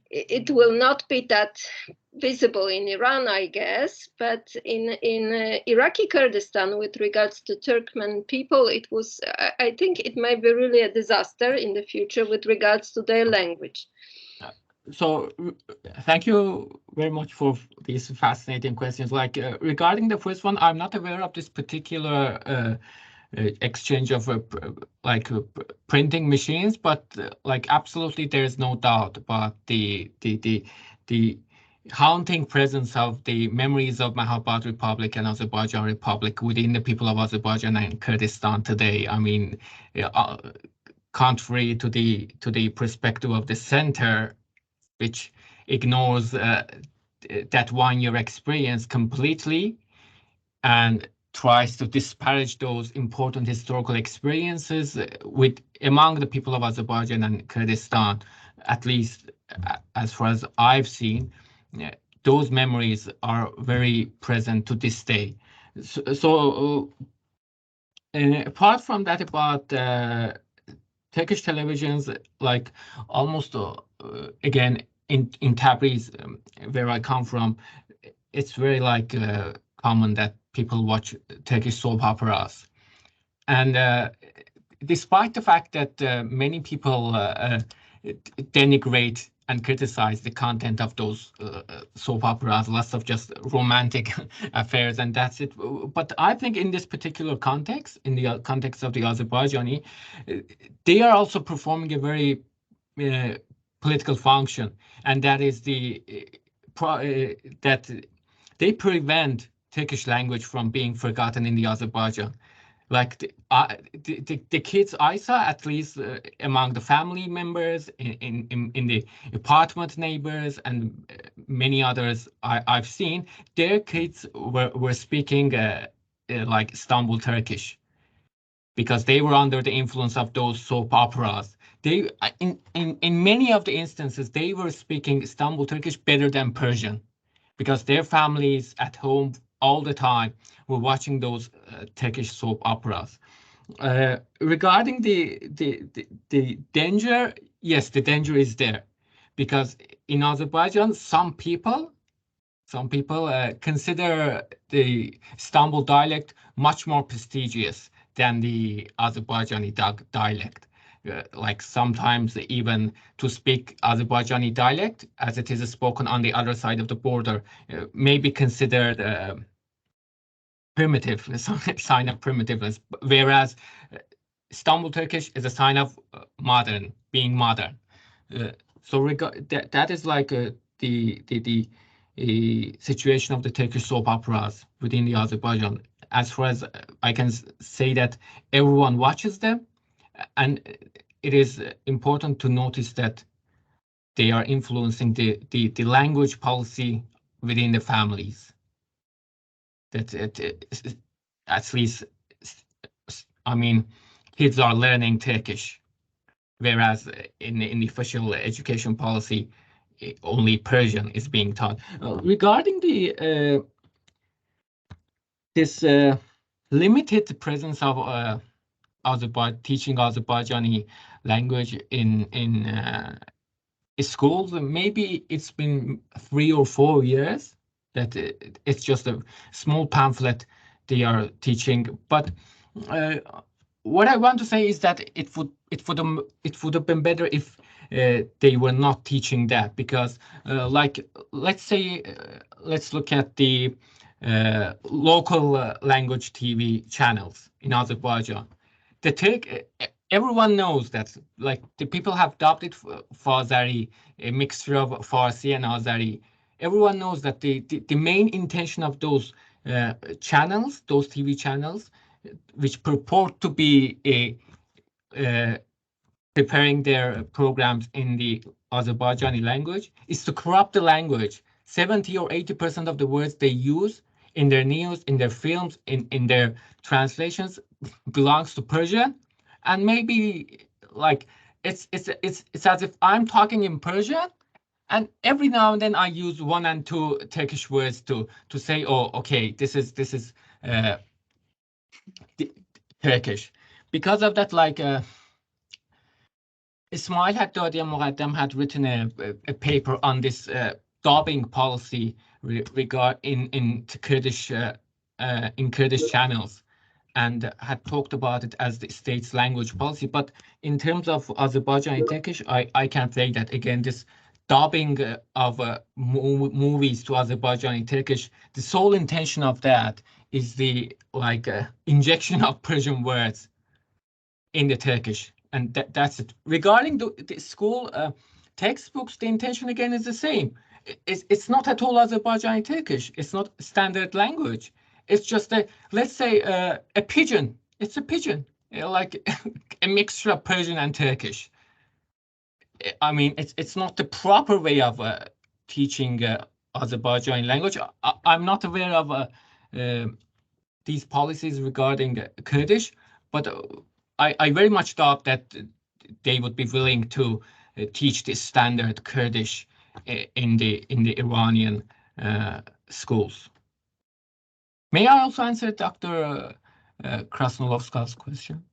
it will not be that visible in Iran, I guess, but in Iraqi Kurdistan with regards to Turkmen people, it was, I think it may be really a disaster in the future with regards to their language. So thank you very much for these fascinating questions. Like regarding the first one, I'm not aware of this particular exchange of printing machines, but like absolutely there is no doubt about the haunting presence of the memories of Mahabad Republic and Azerbaijan Republic within the people of Azerbaijan and Kurdistan today. I mean, contrary to the perspective of the center, which ignores that one-year experience completely and tries to disparage those important historical experiences among the people of Azerbaijan and Kurdistan, at least as far as I've seen. Those memories are very present to this day. So apart from that, about Turkish televisions, like almost again in Tabriz, where I come from, it's very like common that people watch Turkish soap operas, and despite the fact that many people denigrate and criticize the content of those soap operas, lots of just romantic affairs, and that's it. But I think in this particular context, in the context of the Azerbaijani, they are also performing a very political function, and that is that they prevent Turkish language from being forgotten in the Azerbaijan. Like the kids I saw, at least among the family members, in the apartment neighbors, and many others I've seen, their kids were speaking like Istanbul Turkish, because they were under the influence of those soap operas. They in many of the instances they were speaking Istanbul Turkish better than Persian, because their families at home all the time were watching those Turkish soap operas. Regarding the danger, yes, the danger is there, because in Azerbaijan, some people consider the Istanbul dialect much more prestigious than the Azerbaijani dialect. Like sometimes even to speak Azerbaijani dialect, as it is spoken on the other side of the border, may be considered primitive, a sign of primitiveness, whereas Istanbul Turkish is a sign of being modern. So that is like the situation of the Turkish soap operas within the Azerbaijan. As far as I can say, that everyone watches them, and it is important to notice that they are influencing the language policy within the families. That at least, I mean, kids are learning Turkish, whereas in the official education policy, only Persian is being taught. Regarding this limited presence of teaching Azerbaijani language in schools, maybe it's been 3 or 4 years that it's just a small pamphlet they are teaching. But what I want to say is that it would have been better if they were not teaching that, because like let's say let's look at the local language TV channels in Azerbaijan. Everyone knows that, like, the people have adopted Fazari, a mixture of Farsi and Azeri. Everyone knows that the main intention of those channels, those TV channels, which purport to be preparing their programs in the Azerbaijani language, is to corrupt the language. 70 or 80% of the words they use in their news, in their films, in their translations belongs to Persian, and maybe like it's as if I'm talking in Persian, And every now and then I use 1 and 2 Turkish words to say, oh, okay, this is Turkish. Because of that, like Ismail Haddadi and Muqaddam had written a paper on this dubbing policy regard in Kurdish channels, and had talked about it as the state's language policy. But in terms of Azerbaijani Turkish, I can say that again, this dubbing of movies to Azerbaijani Turkish, the sole intention of that is the injection of Persian words in the Turkish, and that's it. Regarding the school textbooks, the intention again is the same. It's not at all Azerbaijani Turkish. It's not standard language. It's just let's say a pidgin. It's a pidgin, like a mixture of Persian and Turkish. I mean, it's not the proper way of teaching Azerbaijani language. I'm not aware of these policies regarding Kurdish, but I very much doubt that they would be willing to teach this standard Kurdish in the Iranian schools. May I also answer Dr. Krasnolovska's question?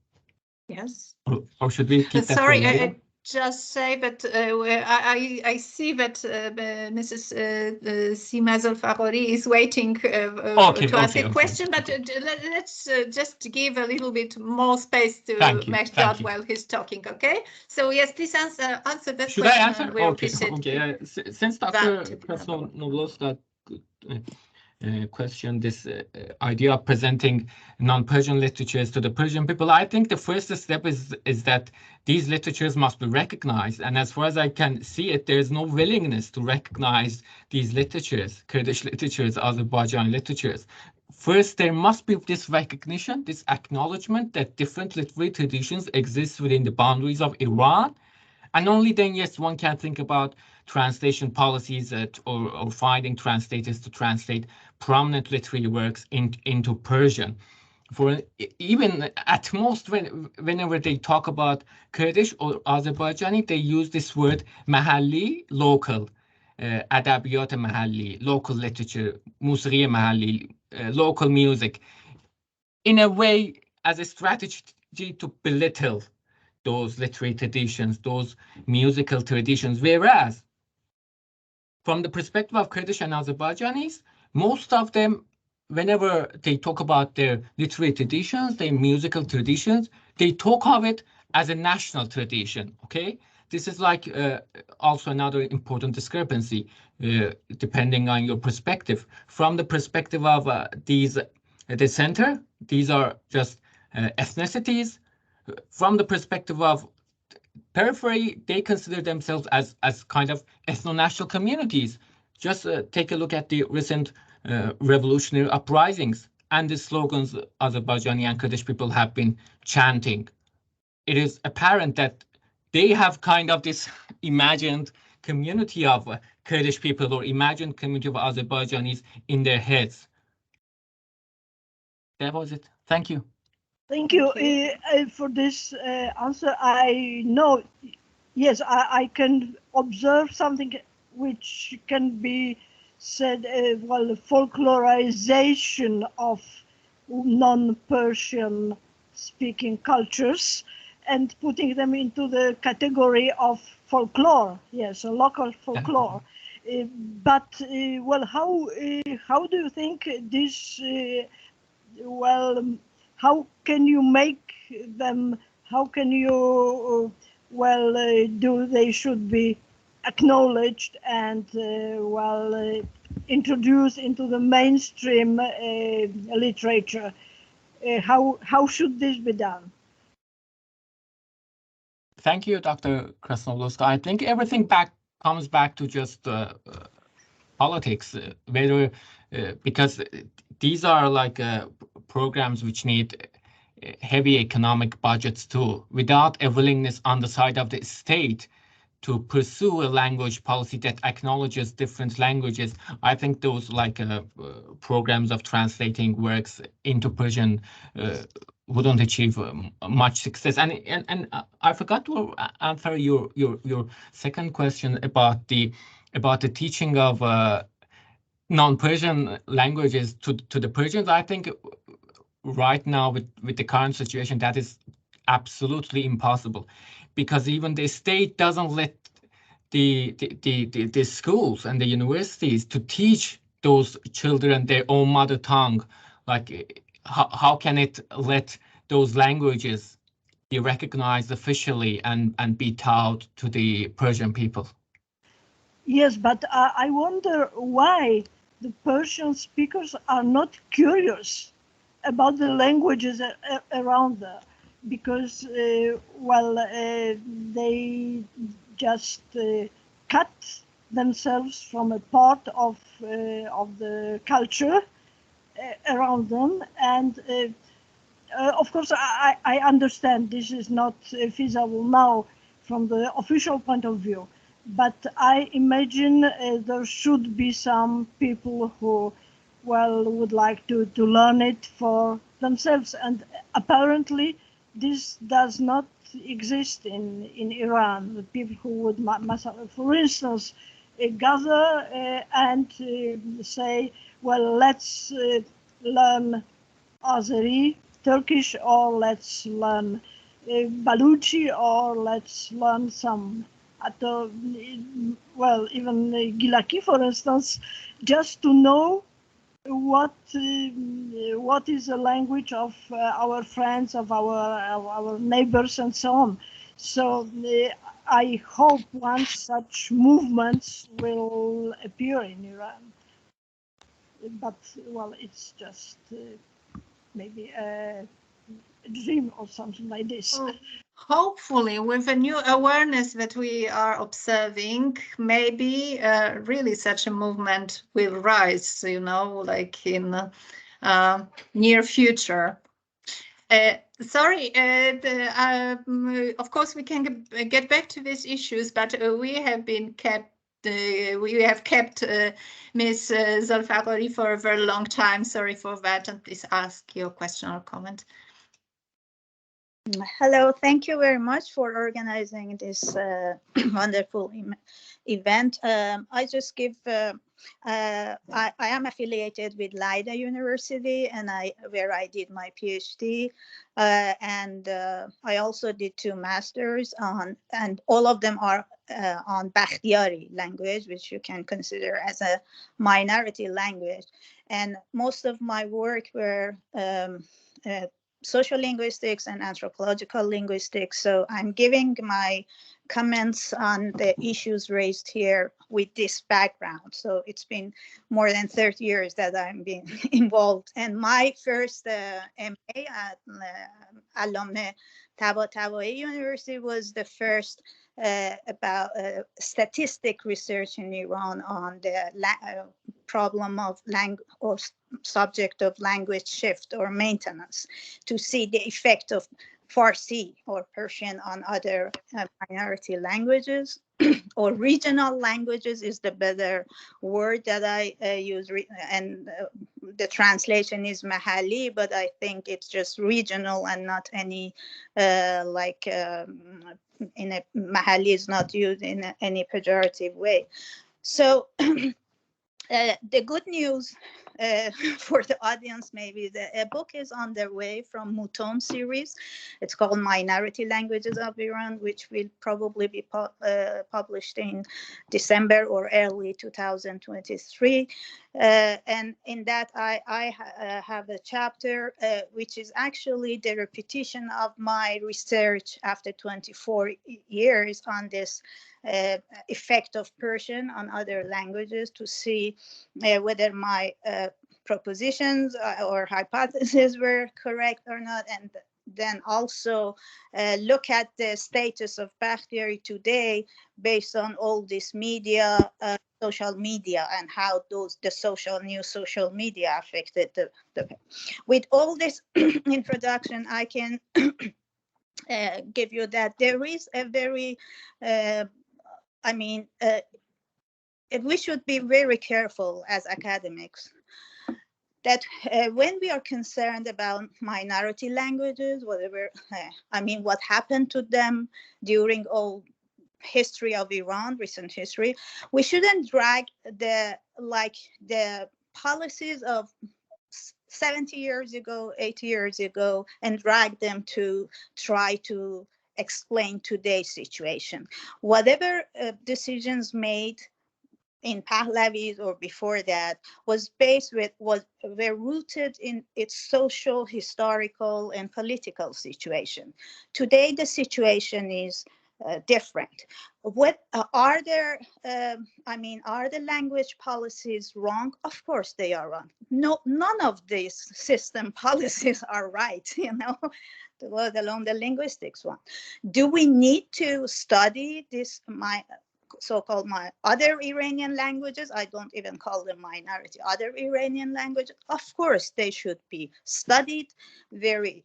Yes. Or should we keep that? Sorry, I just say that I see that Mrs. Sima Zolfagori is waiting to ask a question, but let's just give a little bit more space to Mehdad while he's talking, okay? So yes, please answer that Should question. I answer? Okay. Since Dr. Krasnolovska question this idea of presenting non-Persian literatures to the Persian people, I think the first step is that these literatures must be recognized. And as far as I can see it, there is no willingness to recognize these literatures, Kurdish literatures, Azerbaijani literatures. First, there must be this recognition, this acknowledgement that different literary traditions exist within the boundaries of Iran. And only then, yes, one can think about translation policies or finding translators to translate prominent literary works into Persian. For even at most, whenever they talk about Kurdish or Azerbaijani, they use this word mahalli, local, adabiyat mahalli, local literature, musiqi mahalli, local music, in a way as a strategy to belittle those literary traditions, those musical traditions, whereas from the perspective of Kurdish and Azerbaijanis, most of them, whenever they talk about their literary traditions, their musical traditions, they talk of it as a national tradition, okay? This is like also another important discrepancy, depending on your perspective. From the perspective of the center, these are just ethnicities. From the perspective of periphery, they consider themselves as kind of ethno-national communities. Just take a look at the recent revolutionary uprisings and the slogans Azerbaijani and Kurdish people have been chanting. It is apparent that they have kind of this imagined community of Kurdish people or imagined community of Azerbaijanis in their heads. That was it. Thank you. Thank you for this answer. I know, yes, I can observe something which can be said, well, folklorization of non-Persian speaking cultures and putting them into the category of folklore, yes, a local folklore. But, well, how do you think this, well, how can you make them, how can you, they should be acknowledged and, introduced into the mainstream literature? How should this be done? Thank you, Dr. Krasnolovska. I think everything comes back to just politics, whether because these are like programs which need heavy economic budgets too. Without a willingness on the side of the state to pursue a language policy that acknowledges different languages, I think those like programs of translating works into Persian wouldn't achieve much success. And I forgot to answer your second question about the about the teaching of non-Persian languages to the Persians. I think right now with the current situation, that is absolutely impossible, because even the state doesn't let the schools and the universities to teach those children their own mother tongue. Like, how can it let those languages be recognized officially and be taught to the Persian people? Yes, but I wonder why the Persian speakers are not curious about the languages around there, because, they just cut themselves from a part of the culture around them. And of course, I understand this is not feasible now from the official point of view, but I imagine there should be some people who, would like to learn it for themselves. And apparently, this does not exist in Iran. The people who would, for instance, gather and say, well, let's learn Azeri, Turkish, or let's learn Baluchi, or let's learn some, even Gilaki, for instance, just to know what is the language of our friends, of our neighbors, and so on. So I hope once such movements will appear in Iran. But it's just maybe a dream or something like this. Hopefully, with a new awareness that we are observing, maybe really such a movement will rise, like in near future. Sorry, of course we can get back to these issues, but we have kept Ms. Zolfagori for a very long time. Sorry for that, and please ask your question or comment. Hello, thank you very much for organizing this wonderful event. I just give, I am affiliated with Leiden University, and where I did my PhD, and I also did 2 masters on, and all of them are on Bakhtiari language, which you can consider as a minority language. And most of my work were social linguistics and anthropological linguistics. So I'm giving my comments on the issues raised here with this background. So it's been more than 30 years that I'm being involved. And my first MA at Alumni Tabatabai University was the first about statistic research in Iran on the problem of language or subject of language shift or maintenance, to see the effect of Farsi or Persian on other minority languages or regional languages is the better word that I use, and the translation is Mahali, but I think it's just regional and not any in a Mahali is not used in any pejorative way. So the good news for the audience, maybe a book is on their way from Mouton series. It's called Minority Languages of Iran, which will probably be published in December or early 2023. And in that, I have a chapter which is actually the repetition of my research after 24 years on this effect of Persian on other languages, to see whether my propositions or hypotheses were correct or not, and then also look at the status of Bakhtiari today based on all this media, social media, and how the new social media affected the. With all this introduction, I can give you that there is a very we should be very careful as academics that when we are concerned about minority languages, whatever, what happened to them during all history of Iran, recent history, we shouldn't drag the policies of 70 years ago, 80 years ago, and drag them to try to explain today's situation. Whatever decisions made in Pahlavis or before that were rooted in its social, historical, and political situation. Today, the situation is different. What are there? Are the language policies wrong? Of course, they are wrong. No, none of these system policies are right. Let alone the linguistics one. Do we need to study this? So-called my other Iranian languages, I don't even call them minority, other Iranian languages, of course they should be studied very,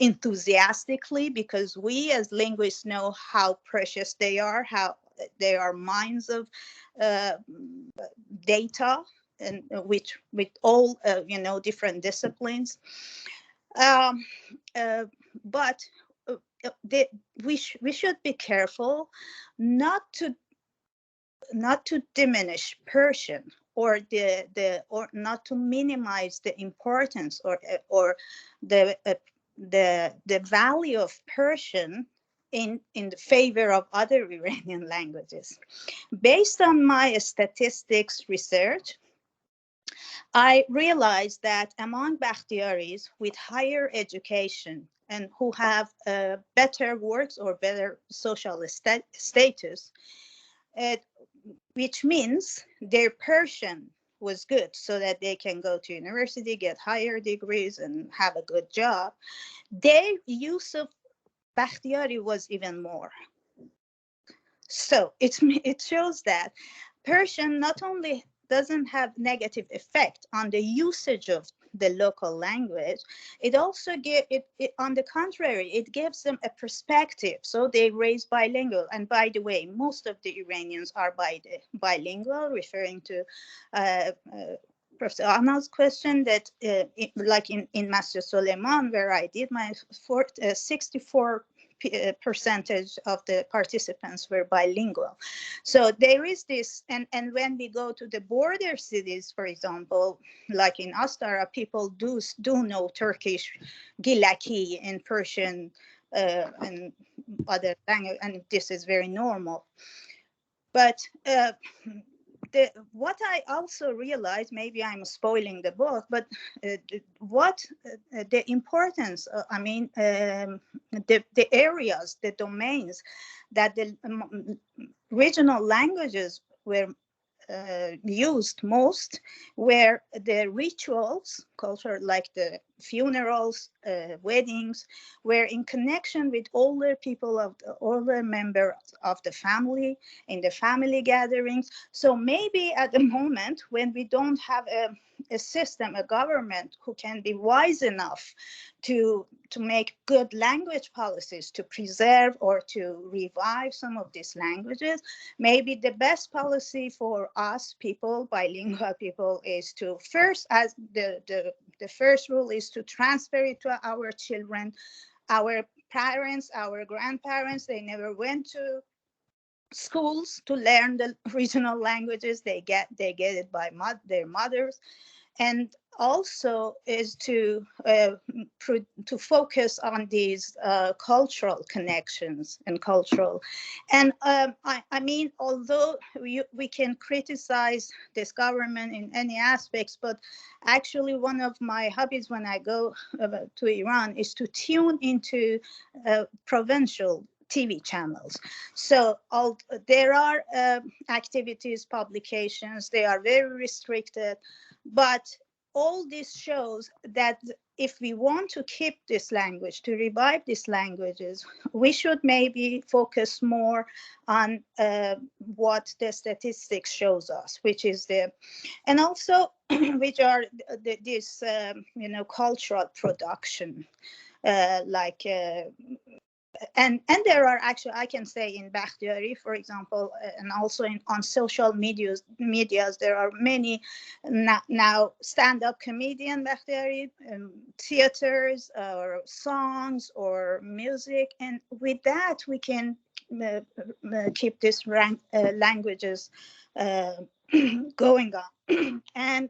enthusiastically, because we as linguists know how precious they are, how they are mines of data, and with all, different disciplines. But we should be careful not to diminish Persian, or or not to minimize the importance or the value of Persian in the favor of other Iranian languages. Based on my statistics research, I realized that among Bakhtiaris with higher education and who have better works or better social status, which means their Persian was good so that they can go to university, get higher degrees, and have a good job, their use of Bakhtiari was even more. So it shows that Persian not only doesn't have negative effect on the usage of the local language, it also on the contrary, it gives them a perspective. So they raise bilingual. And by the way, most of the Iranians are bilingual, referring to Professor Arnold's question that like in Masjid Suleiman, where I did my 64 percentage of the participants were bilingual. So there is this, and when we go to the border cities, for example, like in Astara, people do know Turkish, Gilaki, and Persian, and other language, and this is very normal. But what I also realized, maybe I'm spoiling the book, but the importance, the areas, the domains that the regional languages were used most, were the rituals, culture, like the funerals, weddings, were in connection with older people, older members of the family, in the family gatherings. So maybe at the moment when we don't have a system, a government who can be wise enough to make good language policies to preserve or to revive some of these languages, maybe the best policy for us people, bilingual people, is to first, as the first rule is to transfer it to our children. Our parents, our grandparents, they never went to schools to learn the regional languages. They get it by their mothers. And also is to focus on these cultural connections and cultural. And although we can criticize this government in any aspects, but actually one of my hobbies when I go to Iran is to tune into provincial TV channels. So there are activities, publications, they are very restricted, but all this shows that if we want to keep this language, to revive these languages, we should maybe focus more on what the statistics shows us, which is and also which are this, cultural production, like and there are actually, I can say in Bakhtiari, for example, and also on social medias, there are many now stand-up comedian Bakhtiari, theaters or songs or music, and with that we can keep this languages going on. And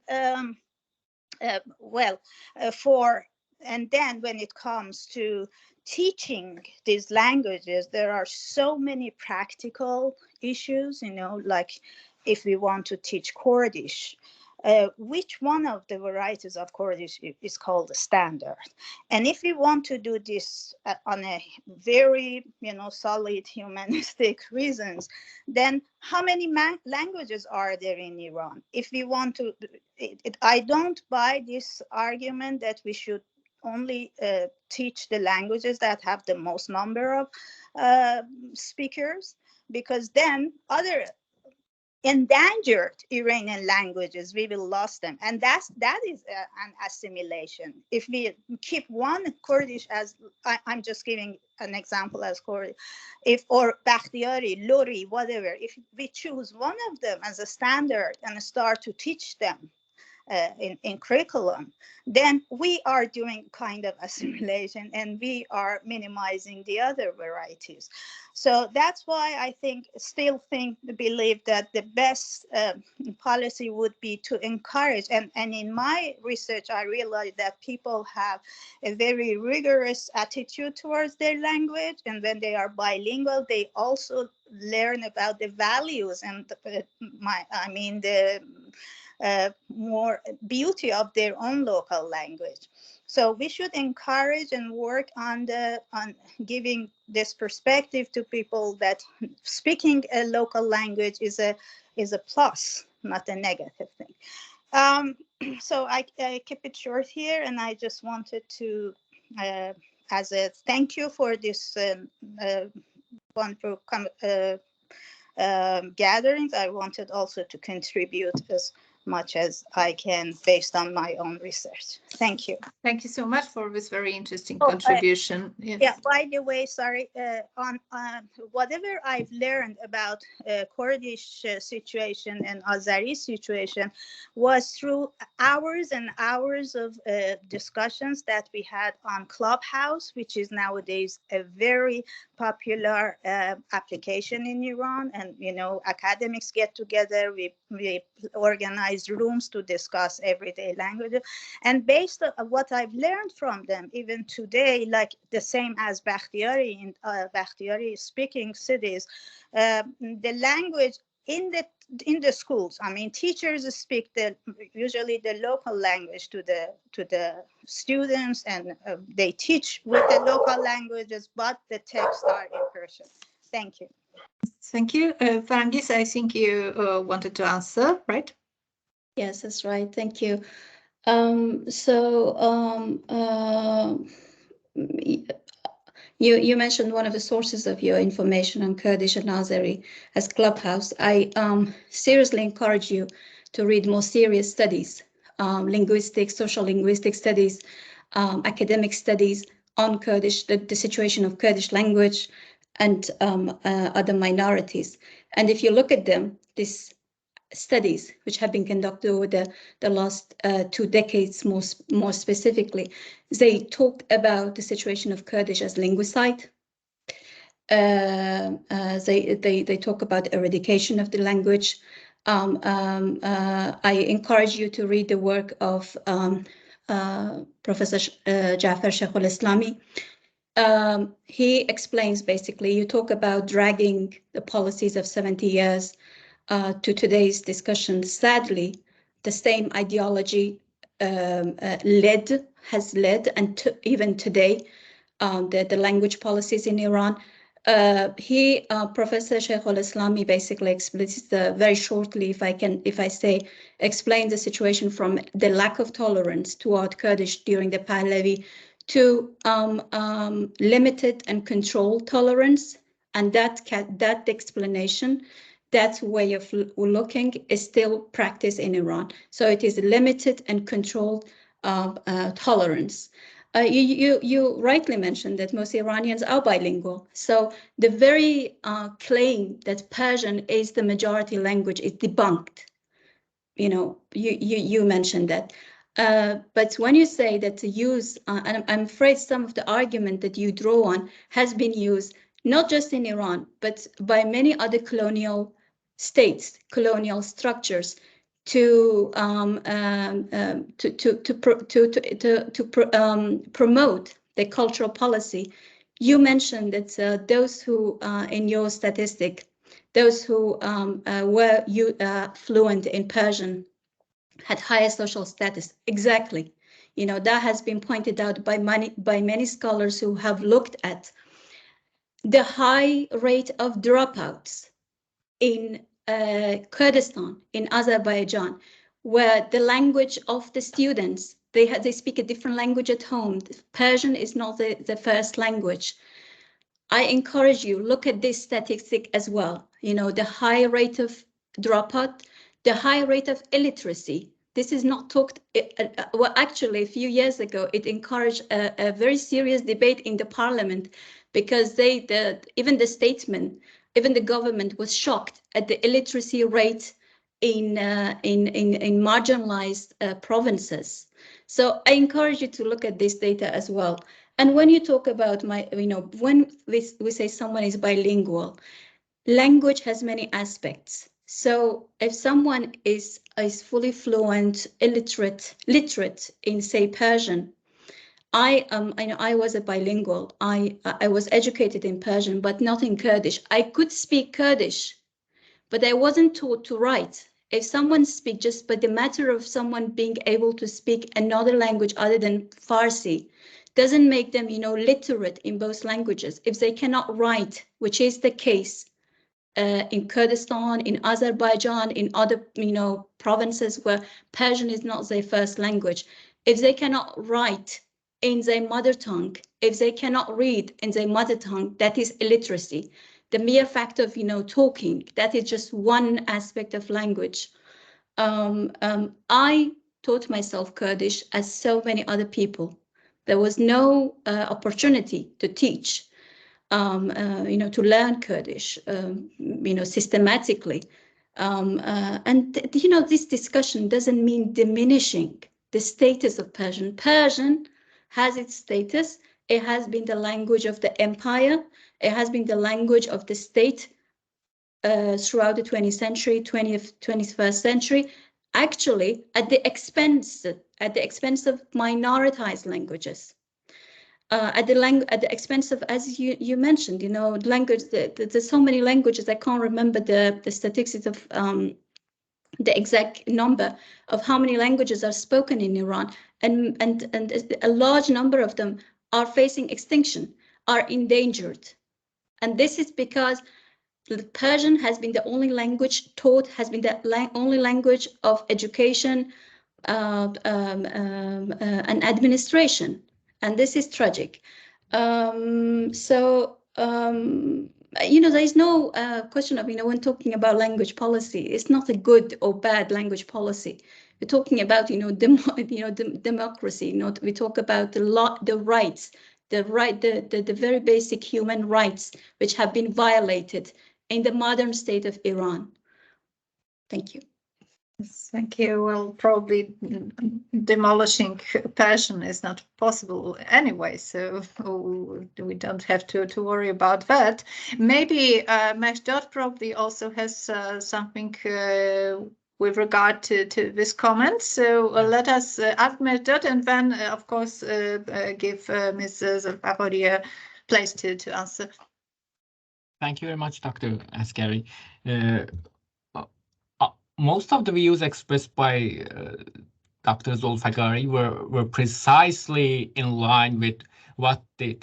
and then when it comes to teaching these languages, there are so many practical issues, like if we want to teach Kurdish, which one of the varieties of Kurdish is called the standard? And if we want to do this on a very, solid humanistic reasons, then how many languages are there in Iran? If we want to, I don't buy this argument that we should only teach the languages that have the most number of speakers, because then other endangered Iranian languages, we will lose them. And that is an assimilation. If we keep one Kurdish, as I'm just giving an example as Kurdish, or Bakhtiari, Luri, whatever, if we choose one of them as a standard and start to teach them in curriculum, then we are doing kind of assimilation and we are minimizing the other varieties. So that's why I believe that the best policy would be to encourage, and in my research I realized that people have a very rigorous attitude towards their language, and when they are bilingual they also learn about the values and the more beauty of their own local language. So we should encourage and work on giving this perspective to people that speaking a local language is a plus, not a negative thing. So I keep it short here, and I just wanted to, as a thank you for this wonderful gatherings, I wanted also to contribute as much as I can based on my own research. Thank you. Thank you so much for this very interesting contribution. Yes. Yeah, by the way, sorry, on whatever I've learned about Kurdish situation and Azeri situation was through hours and hours of discussions that we had on Clubhouse, which is nowadays a very popular application in Iran. And, academics get together, we organize rooms to discuss everyday languages. And based on what I've learned from them, even today, like the same as Bakhtiari, in Bakhtiari speaking cities, the language in the schools, teachers speak usually the local language to the students, and they teach with the local languages, but the texts are in Persian. Thank you. Thank you. Farangis, I think you wanted to answer, right? Yes, that's right. Thank you. You mentioned one of the sources of your information on Kurdish and Azeri as Clubhouse. I seriously encourage you to read more serious studies, linguistics, social linguistic studies, academic studies on Kurdish, the situation of Kurdish language and other minorities. And if you look at them, these studies which have been conducted over the last 2 decades, more specifically, they talk about the situation of Kurdish as linguicide. They talk about eradication of the language. I encourage you to read the work of Professor Jafar Sheikhul Islami. He explains, basically, you talk about dragging the policies of 70 years to today's discussion. Sadly, the same ideology has led, and even today, the language policies in Iran. Professor Sheikhul Islami basically explains very shortly, explain the situation from the lack of tolerance toward Kurdish during the Pahlavi to limited and controlled tolerance, and that explanation, that way of looking is still practiced in Iran. So it is limited and controlled tolerance. You rightly mentioned that most Iranians are bilingual. So the very claim that Persian is the majority language is debunked. You know, you mentioned that. But when you say that the use, and I'm afraid some of the argument that you draw on has been used not just in Iran, but by many other colonial states, colonial structures, to promote the cultural policy. You mentioned that those who, in your statistic, those who were fluent in Persian had higher social status. Exactly. You know, that has been pointed out by many scholars who have looked at the high rate of dropouts in Kurdistan, in Azerbaijan, where the language of the students, they speak a different language at home. Persian is not the first language. I encourage you, look at this statistic as well. You know, the high rate of dropout, the high rate of illiteracy. This is not talked, well, actually, a few years ago, it encouraged a very serious debate in the parliament, because even the statesmen, even the government was shocked at the illiteracy rate in marginalized provinces. So I encourage you to look at this data as well. And when you talk about when we say someone is bilingual, language has many aspects. So if someone is fully fluent, literate in, say, Persian, I was a bilingual. I was educated in Persian, but not in Kurdish. I could speak Kurdish, but I wasn't taught to write. If someone speaks, just by the matter of someone being able to speak another language other than Farsi, doesn't make them, literate in both languages. If they cannot write, which is the case in Kurdistan, in Azerbaijan, in other, provinces where Persian is not their first language, if they cannot write in their mother tongue, if they cannot read in their mother tongue, that is illiteracy. The mere fact of, talking, that is just one aspect of language. I taught myself Kurdish as so many other people. There was no opportunity to teach, to learn Kurdish, systematically. This discussion doesn't mean diminishing the status of Persian. Persian has its status. It has been the language of the empire. It has been the language of the state throughout the 20th century, 21st century, actually at the expense of minoritized languages, at the expense of, as you mentioned, language. There's so many languages. I can't remember the statistics of the exact number of how many languages are spoken in Iran, and a large number of them are facing extinction, are endangered, and this is because Persian has been the only language taught, has been the only language of education and administration, and this is tragic. There is no question of, when talking about language policy, it's not a good or bad language policy. We're talking about, democracy. We talk about the rights, the very basic human rights, which have been violated in the modern state of Iran. Thank you. Thank you. Well, probably demolishing Persian is not possible anyway, so we don't have to worry about that. Maybe Mehdad probably also has something with regard to this comment. So let us ask Mehdad, and then, of course, give Ms. Zolfagori a place to answer. Thank you very much, Dr. Askari. Most of the views expressed by Dr. Zolfagari were precisely in line with what the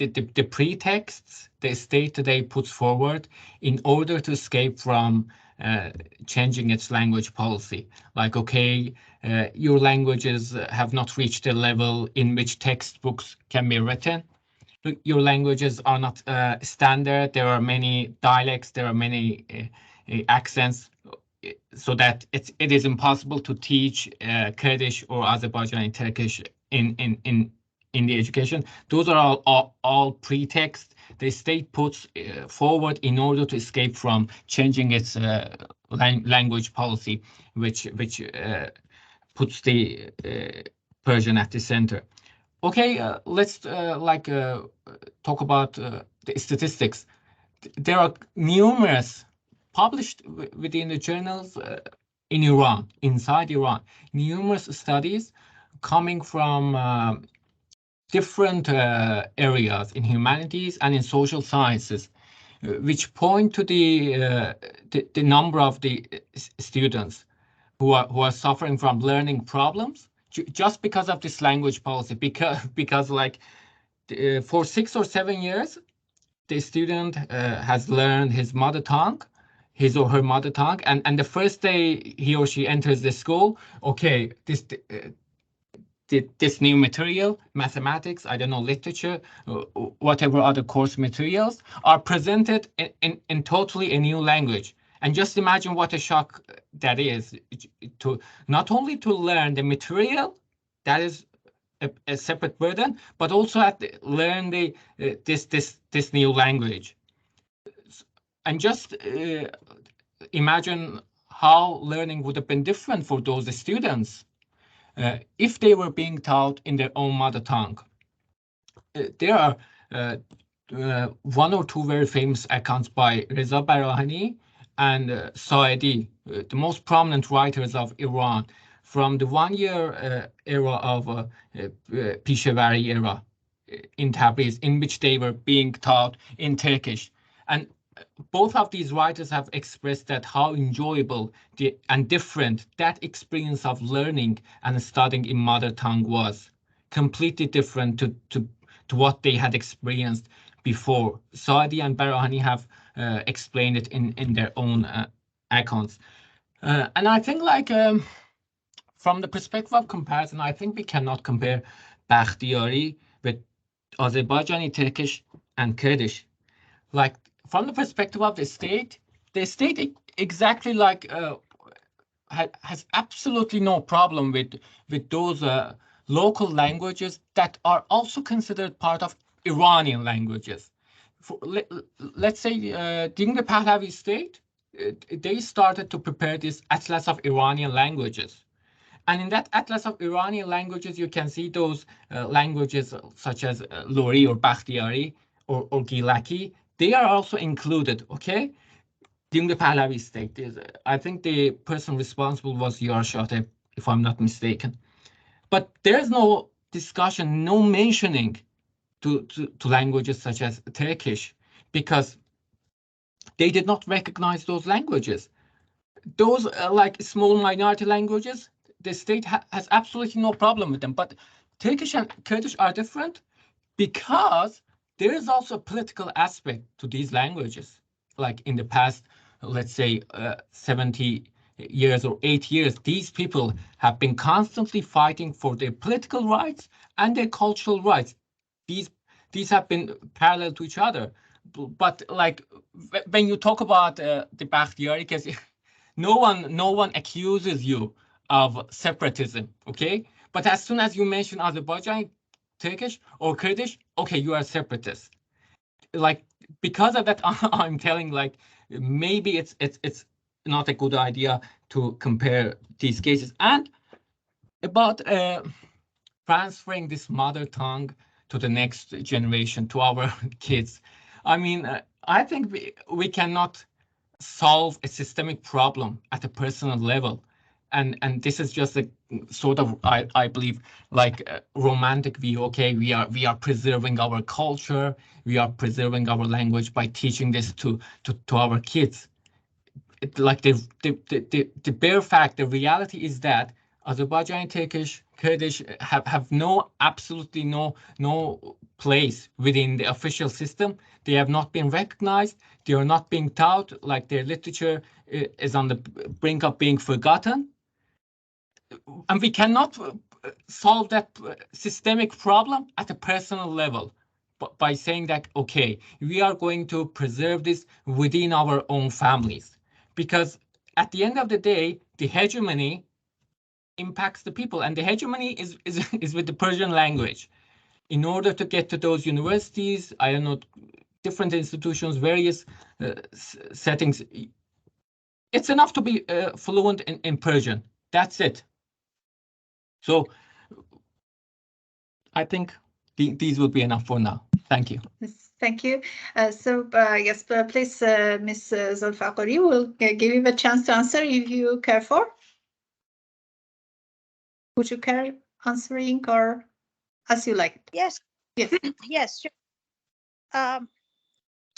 pretexts the state today puts forward in order to escape from changing its language policy. Like, okay, your languages have not reached a level in which textbooks can be written. Your languages are not standard. There are many dialects. There are many accents, so that it is impossible to teach Kurdish or Azerbaijani Turkish in in the education. Those are all pretext the state puts forward in order to escape from changing its language policy, which puts the Persian at the center. Okay, let's talk about the statistics. There are numerous published within the journals in Iran, inside Iran, numerous studies coming from different areas in humanities and in social sciences, which point to the number of the students who are suffering from learning problems just because of this language policy. Because like for 6 or 7 years, the student has learned his mother tongue, his or her mother tongue, and the first day he or she enters the school, okay, this new material, mathematics, I don't know, literature, whatever other course materials are presented in totally a new language. And just imagine what a shock that is to not only to learn the material, that is a separate burden, but also learn this new language. And just imagine how learning would have been different for those students if they were being taught in their own mother tongue. There are one or two very famous accounts by Reza Barahani and Saedi, the most prominent writers of Iran, from the 1 year era of Pishevari era in Tabriz, in which they were being taught in Turkish. And both of these writers have expressed that how enjoyable and different that experience of learning and studying in mother tongue was, completely different to what they had experienced before. Saadi and Barahani have explained it in their own accounts. And I think from the perspective of comparison, I think we cannot compare Bakhtiyari with Azerbaijani Turkish and Kurdish. Like from the perspective of the state exactly has absolutely no problem with those local languages that are also considered part of Iranian languages. Let's say during the Pahlavi state, they started to prepare this Atlas of Iranian languages. And in that Atlas of Iranian languages, you can see those languages such as Lori or Bakhtiyari or Gilaki. They are also included, okay? During the Pahlavi state, I think the person responsible was Yarshate, if I'm not mistaken. But there's no discussion, no mentioning to languages such as Turkish, because they did not recognize those languages. Those like small minority languages, the state has absolutely no problem with them. But Turkish and Kurdish are different because there is also a political aspect to these languages. Like in the past, let's say 70 years or 8 years, these people have been constantly fighting for their political rights and their cultural rights. These have been parallel to each other. But like when you talk about the Bakhtiyari case, no one accuses you of separatism, okay? But as soon as you mention Azerbaijani, Turkish or Kurdish, okay, you are a separatist. Like because of that, I'm telling like maybe it's not a good idea to compare these cases. And about transferring this mother tongue to the next generation, to our kids. I mean, I think we cannot solve a systemic problem at a personal level. And this is just a sort of, I believe, like a romantic view. Okay, we are preserving our culture, we are preserving our language by teaching this to our kids. Like the bare fact, the reality is that Azerbaijani, Turkish, Kurdish have absolutely no place within the official system. They have not been recognized. They are not being taught. Like their literature is on the brink of being forgotten. And we cannot solve that systemic problem at a personal level by saying that, okay, we are going to preserve this within our own families. Because at the end of the day, the hegemony impacts the people, and the hegemony is with the Persian language. in order to get to those universities, I don't know, different institutions, various settings, it's enough to be fluent in Persian. That's it. So I think these would be enough for now. Thank you. Yes, thank you. Yes, please, Ms. Zulfaqari, will give you a chance to answer if you care for. Would you care answering or as you like? Yes. Yes. Yes, sure.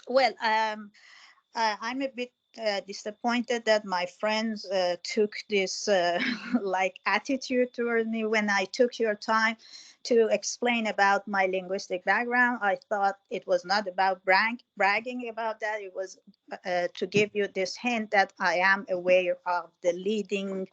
Well, I'm a bit disappointed that my friends took this like attitude toward me when I took your time to explain about my linguistic background. I thought it was not about bragging about that. It was to give you this hint that I am aware of the leading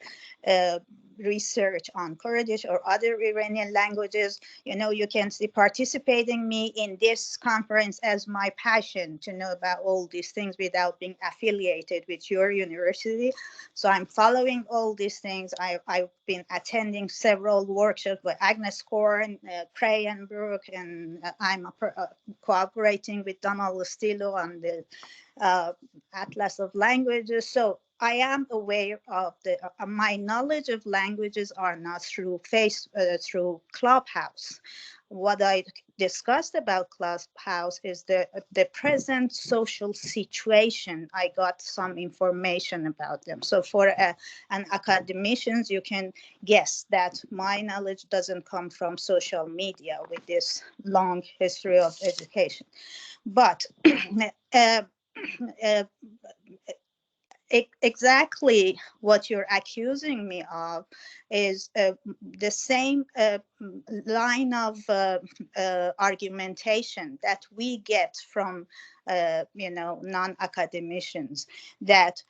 research on Kurdish or other Iranian languages. You know, you can see participating me in this conference as my passion to know about all these things without being affiliated with your university. So I'm following all these things. I've been attending several workshops with Agnes Korn, Krayenbrook, and I'm cooperating with Donald Listillo on the Atlas of Languages. So I am aware of my knowledge of languages are not through through Clubhouse. What I discussed about Clubhouse is the present social situation. I got some information about them. So for an academician, you can guess that my knowledge doesn't come from social media with this long history of education. But exactly what you're accusing me of is the same line of argumentation that we get from non-academicians, that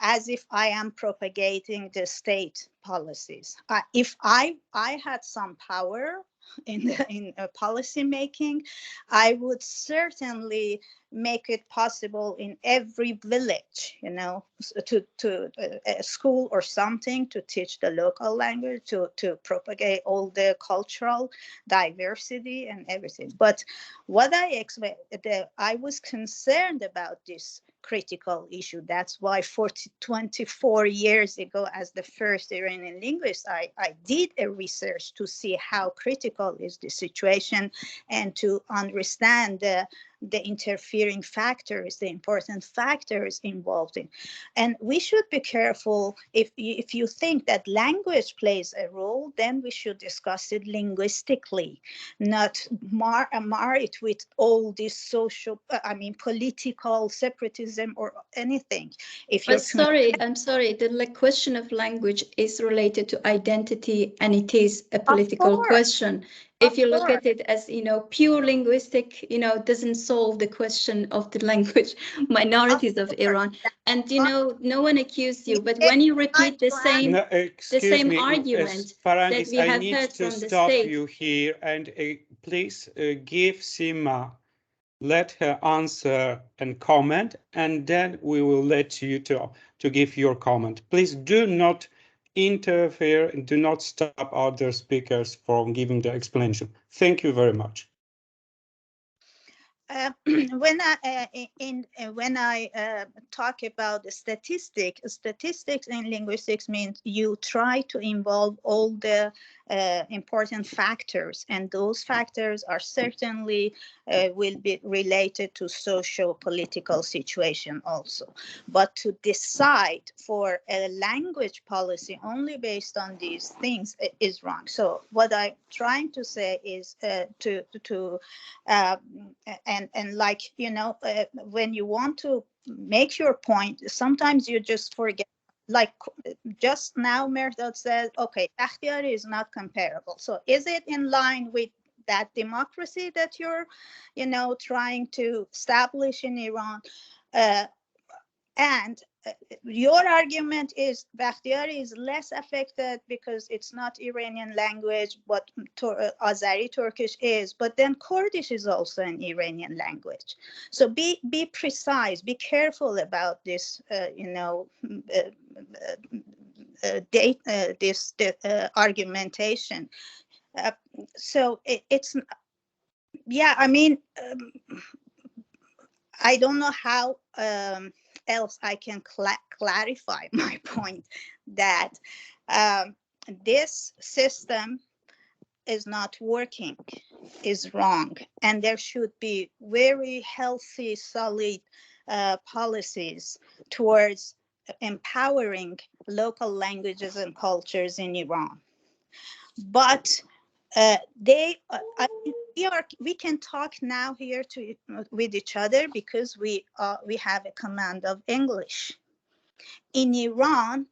as if I am propagating the state policies. If I had some power in policy making, I would certainly make it possible in every village, to a school or something to teach the local language, to propagate all the cultural diversity and everything. But what I was concerned about this critical issue. That's why 24 years ago, as the first Iranian linguist, I did a research to see how critical is the situation and to understand the interfering factors, the important factors involved in. And we should be careful. If you think that language plays a role, then we should discuss it linguistically, not mar it with all this social, political separatism or anything. If you're I'm sorry, the question of language is related to identity, and it is a political question. If you look at it as, pure linguistic, doesn't solve the question of the language minorities of Iran. And, no one accused you, but when you repeat the same argument that we have heard from the state. I need to stop you here and please give Sima, let her answer and comment, and then we will let you to give your comment. Please do not interfere and do not stop other speakers from giving the explanation. Thank you very much. When I talk about the statistics in linguistics means you try to involve all the important factors, and those factors are certainly will be related to socio-political situation also. But to decide for a language policy only based on these things is wrong. So what I'm trying to say is when you want to make your point, sometimes you just forget. Like just now, Merdad said, okay, Bakhtiari is not comparable. So is it in line with that democracy that you're, trying to establish in Iran? And your argument is Bakhtiari is less affected because it's not Iranian language, but Azeri Turkish is. But then Kurdish is also an Iranian language. So be precise, be careful about this, argumentation. So it's yeah, I mean, I don't know how else I can clarify my point that this system is not working, is wrong, and there should be very healthy, solid policies towards empowering local languages and cultures in Iran. But we can talk now here with each other because we have a command of English. In Iran,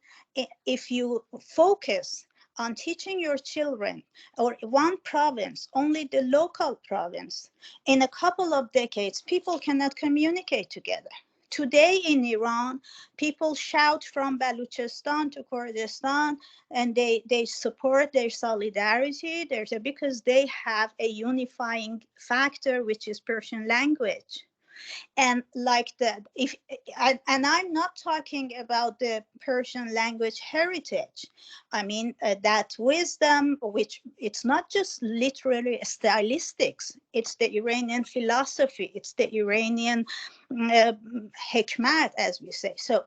if you focus on teaching your children or one province, only the local province, in a couple of decades, people cannot communicate together. Today in Iran, people shout from Baluchistan to Kurdistan, and they support their solidarity because they have a unifying factor, which is Persian language. And like that, and I'm not talking about the Persian language heritage. I mean, that wisdom, which it's not just literally stylistics, it's the Iranian philosophy, it's the Iranian hikmat, as we say. So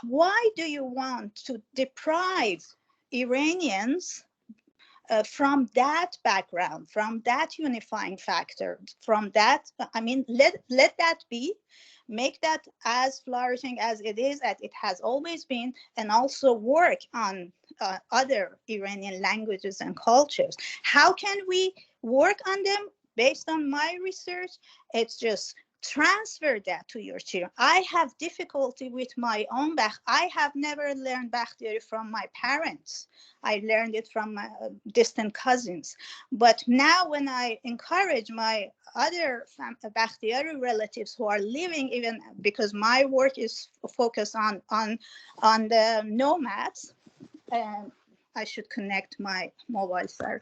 why do you want to deprive Iranians from that background, from that unifying factor, from that, I mean, let that be, make that as flourishing as it is, as it has always been, and also work on other Iranian languages and cultures. How can we work on them? Based on my research, it's just transfer that to your children. I have difficulty with my own I have never learned Bakhtiyari from my parents. I learned it from my distant cousins. But now when I encourage my other Bakhtiyari relatives who are living, even because my work is focused on the nomads, I should connect my mobile, sorry.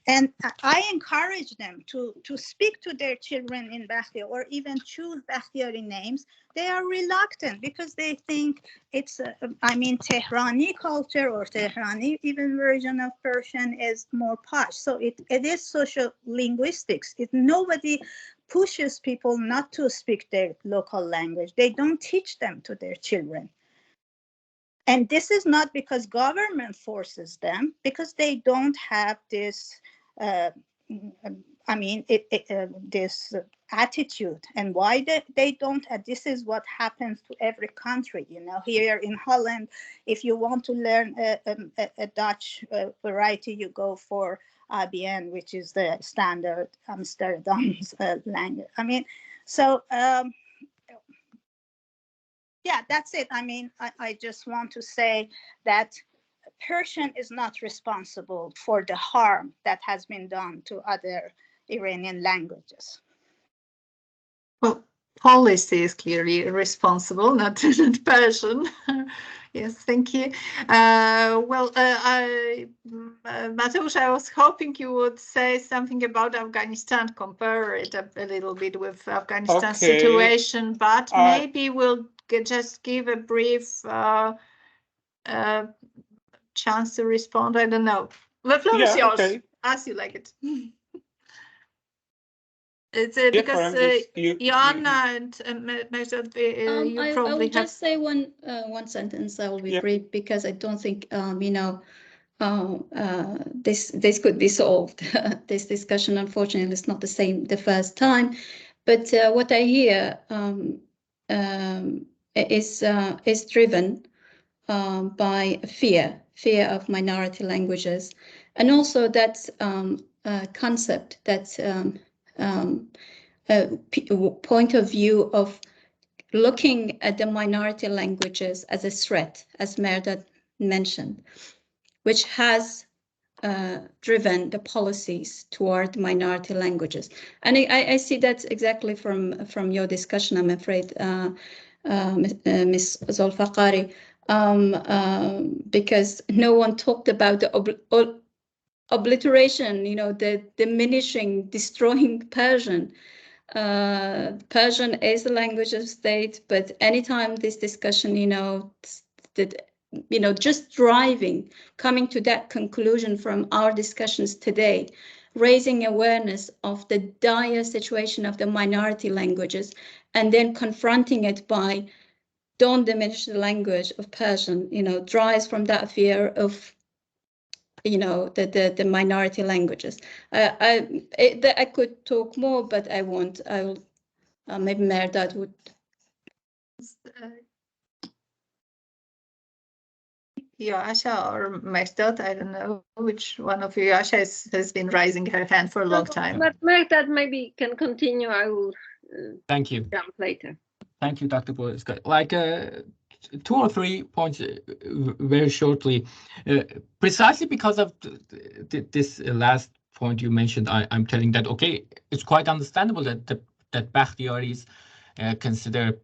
And I encourage them to speak to their children in Bakhtiyari or even choose Bakhtiyari names. They are reluctant because they think it's, Tehrani culture or Tehrani even version of Persian is more posh. So it is social linguistics. Nobody pushes people not to speak their local language. They don't teach them to their children. And this is not because government forces them, because they don't have this, this attitude. And why they don't, this is what happens to every country. You know, here in Holland, if you want to learn a Dutch variety, you go for ABN, which is the standard Amsterdam's language. I mean, so, yeah, that's it. I mean, I just want to say that Persian is not responsible for the harm that has been done to other Iranian languages. Well, policy is clearly responsible, not Persian. Yes, thank you. Mateusz, I was hoping you would say something about Afghanistan, compare it a little bit with Afghanistan situation, but maybe we'll just give a brief chance to respond. I don't know. The floor is yours, as you like it. It's because Joanna and Mesut, you probably I will have... just say one sentence. I will be brief because I don't think this could be solved. This discussion, unfortunately, is not the first time. But what I hear is driven by fear of minority languages, and also that concept, that point of view of looking at the minority languages as a threat, as Mehrdad mentioned, which has driven the policies toward minority languages. And I see that exactly from your discussion, I'm afraid, Ms. Zolfaqari, because no one talked about the obliteration, the diminishing, destroying Persian. Persian is a language of state, but anytime this discussion, just coming to that conclusion from our discussions today, raising awareness of the dire situation of the minority languages, and then confronting it by don't diminish the language of Persian, drives from that fear of, the minority languages. I could talk more, but I won't. I will, maybe Merdad would. Yasha or Merdad, I don't know which one of you. Yasha has been raising her hand for a long time. But Merdad maybe can continue. I will Thank you. jump later. Thank you, Dr. Boyska. Like 2 or 3 points very shortly. Precisely because of this last point you mentioned, I'm telling that, okay, it's quite understandable that Bakhtiaris consider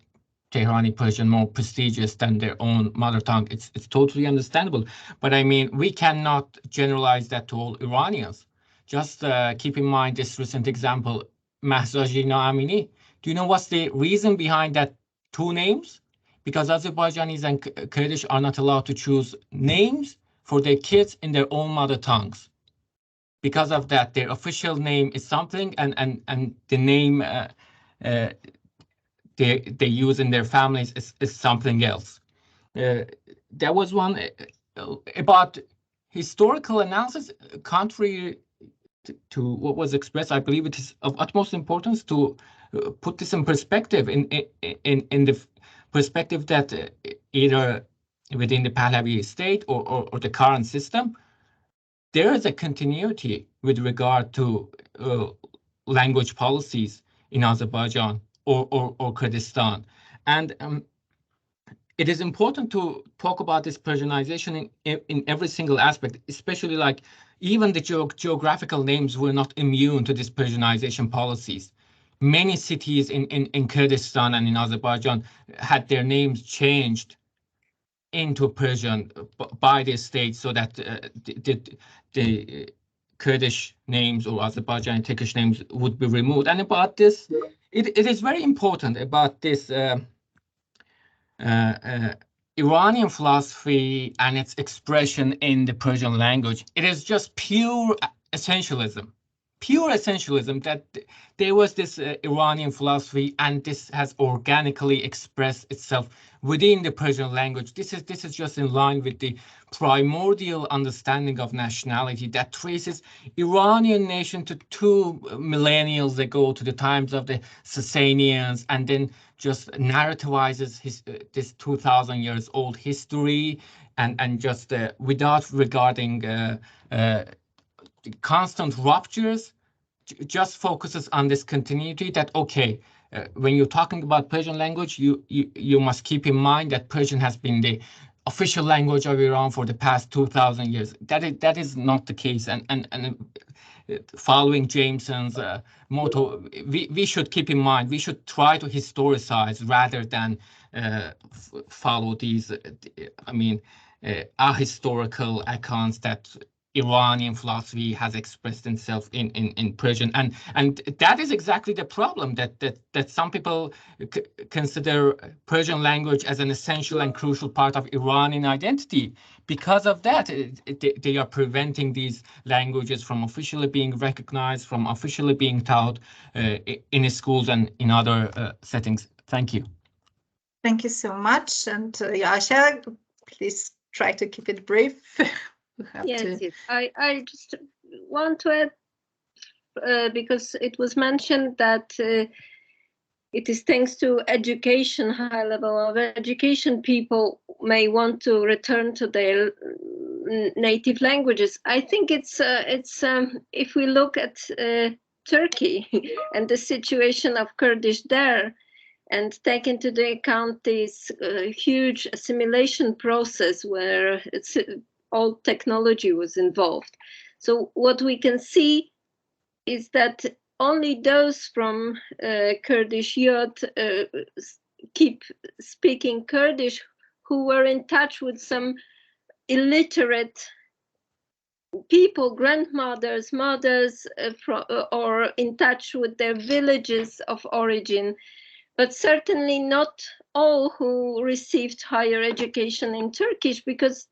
Tehrani Persian more prestigious than their own mother tongue. It's totally understandable. But I mean, we cannot generalize that to all Iranians. Just keep in mind this recent example, Mahsa Jina Amini. Do you know what's the reason behind that 2 names? Because Azerbaijanis and Kurdish are not allowed to choose names for their kids in their own mother tongues. Because of that, their official name is something, and the name they use in their families is something else. There was one about historical analysis, contrary to what was expressed. I believe it is of utmost importance to put this in perspective, in the perspective that either within the Pahlavi state or the current system, there is a continuity with regard to language policies in Azerbaijan or Kurdistan. And it is important to talk about this Persianization in every single aspect, especially like even the geographical names were not immune to this Persianization policies. Many cities in Kurdistan and in Azerbaijan had their names changed into Persian by the state so that the Kurdish names or Azerbaijani Turkish names would be removed. And about this, it is very important about this Iranian philosophy and its expression in the Persian language. It is just pure essentialism that there was this Iranian philosophy, and this has organically expressed itself within the Persian language. This is just in line with the primordial understanding of nationality that traces Iranian nation to 2 millennials ago, to the times of the Sasanians, and then just narrativizes this 2,000 years old history, and just without regarding constant ruptures, just focuses on this continuity that, okay, when you're talking about Persian language, you must keep in mind that Persian has been the official language of Iran for the past 2,000 years. That is not the case. And following Jameson's motto, we should keep in mind, we should try to historicize rather than follow these, ahistorical accounts that Iranian philosophy has expressed itself in Persian, and that is exactly the problem, that some people consider Persian language as an essential and crucial part of Iranian identity. Because of that, they are preventing these languages from officially being recognized, from officially being taught in schools and in other settings. Thank you. Thank you so much, and Yasha, please try to keep it brief. Yes. I just want to add, because it was mentioned that it is thanks to education, high level of education, people may want to return to their native languages. I think it's if we look at Turkey and the situation of Kurdish there, and take into account this huge assimilation process where all technology was involved. So what we can see is that only those from Kurdish youth keep speaking Kurdish who were in touch with some illiterate people, grandmothers, mothers, or in touch with their villages of origin, but certainly not all who received higher education in Turkish, because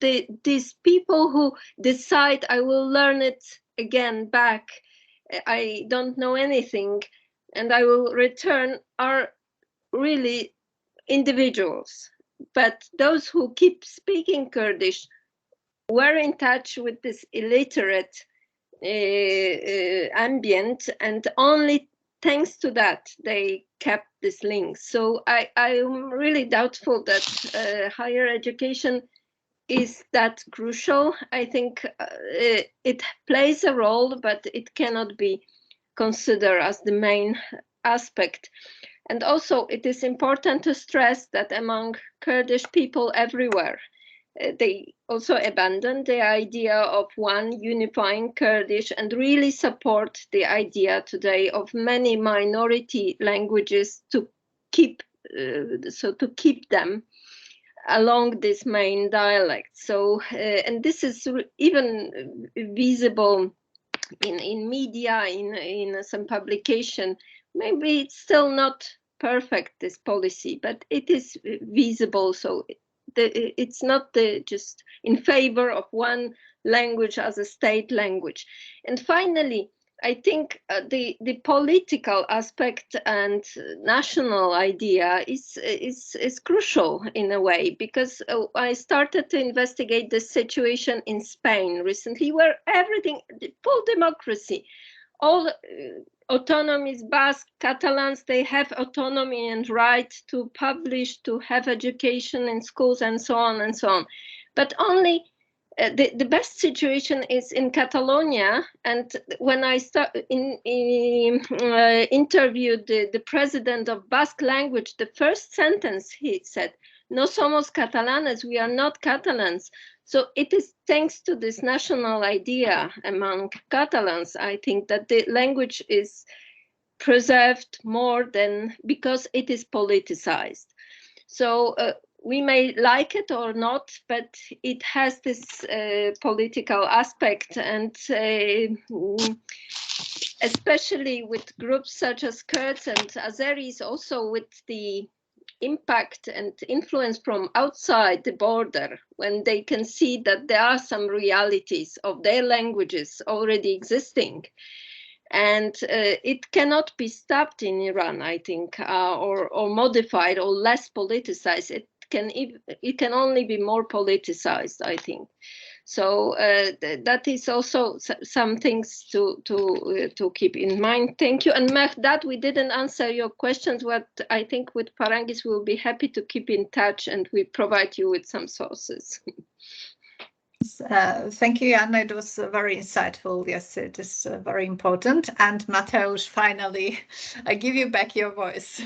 these people who decide I will learn it again back, I don't know anything, and I will return, are really individuals. But those who keep speaking Kurdish were in touch with this illiterate ambient, and only thanks to that they kept this link. So I'm really doubtful that higher education is that crucial. I think it plays a role, but it cannot be considered as the main aspect. And also, it is important to stress that among Kurdish people everywhere, they also abandoned the idea of one unifying Kurdish and really support the idea today of many minority languages to keep to keep them along this main dialect. So, and this is even visible in media, in some publication. Maybe it's still not perfect, this policy, but it is visible. So it's not just in favor of one language as a state language. And finally, I think the political aspect and national idea is crucial in a way, because I started to investigate the situation in Spain recently, where everything, full democracy, all autonomies, Basque, Catalans, they have autonomy and right to publish, to have education in schools, and so on and so on. But only the best situation is in Catalonia. And when I interviewed the president of Basque language, the first sentence he said, "No somos catalanes, we are not Catalans." So it is thanks to this national idea among Catalans, I think, that the language is preserved more than because it is politicized. So we may like it or not, but it has this political aspect, and especially with groups such as Kurds and Azeris, also with the impact and influence from outside the border, when they can see that there are some realities of their languages already existing. And it cannot be stopped in Iran, I think, or modified or less politicized. It can only be more politicized, I think. So that is also some things to keep in mind. Thank you. And Mehdat, we didn't answer your questions. What I think with Parangis, we'll be happy to keep in touch, and we provide you with some sources. Thank you, Anna. It was very insightful. Yes, it is very important. And Mateusz, finally, I give you back your voice.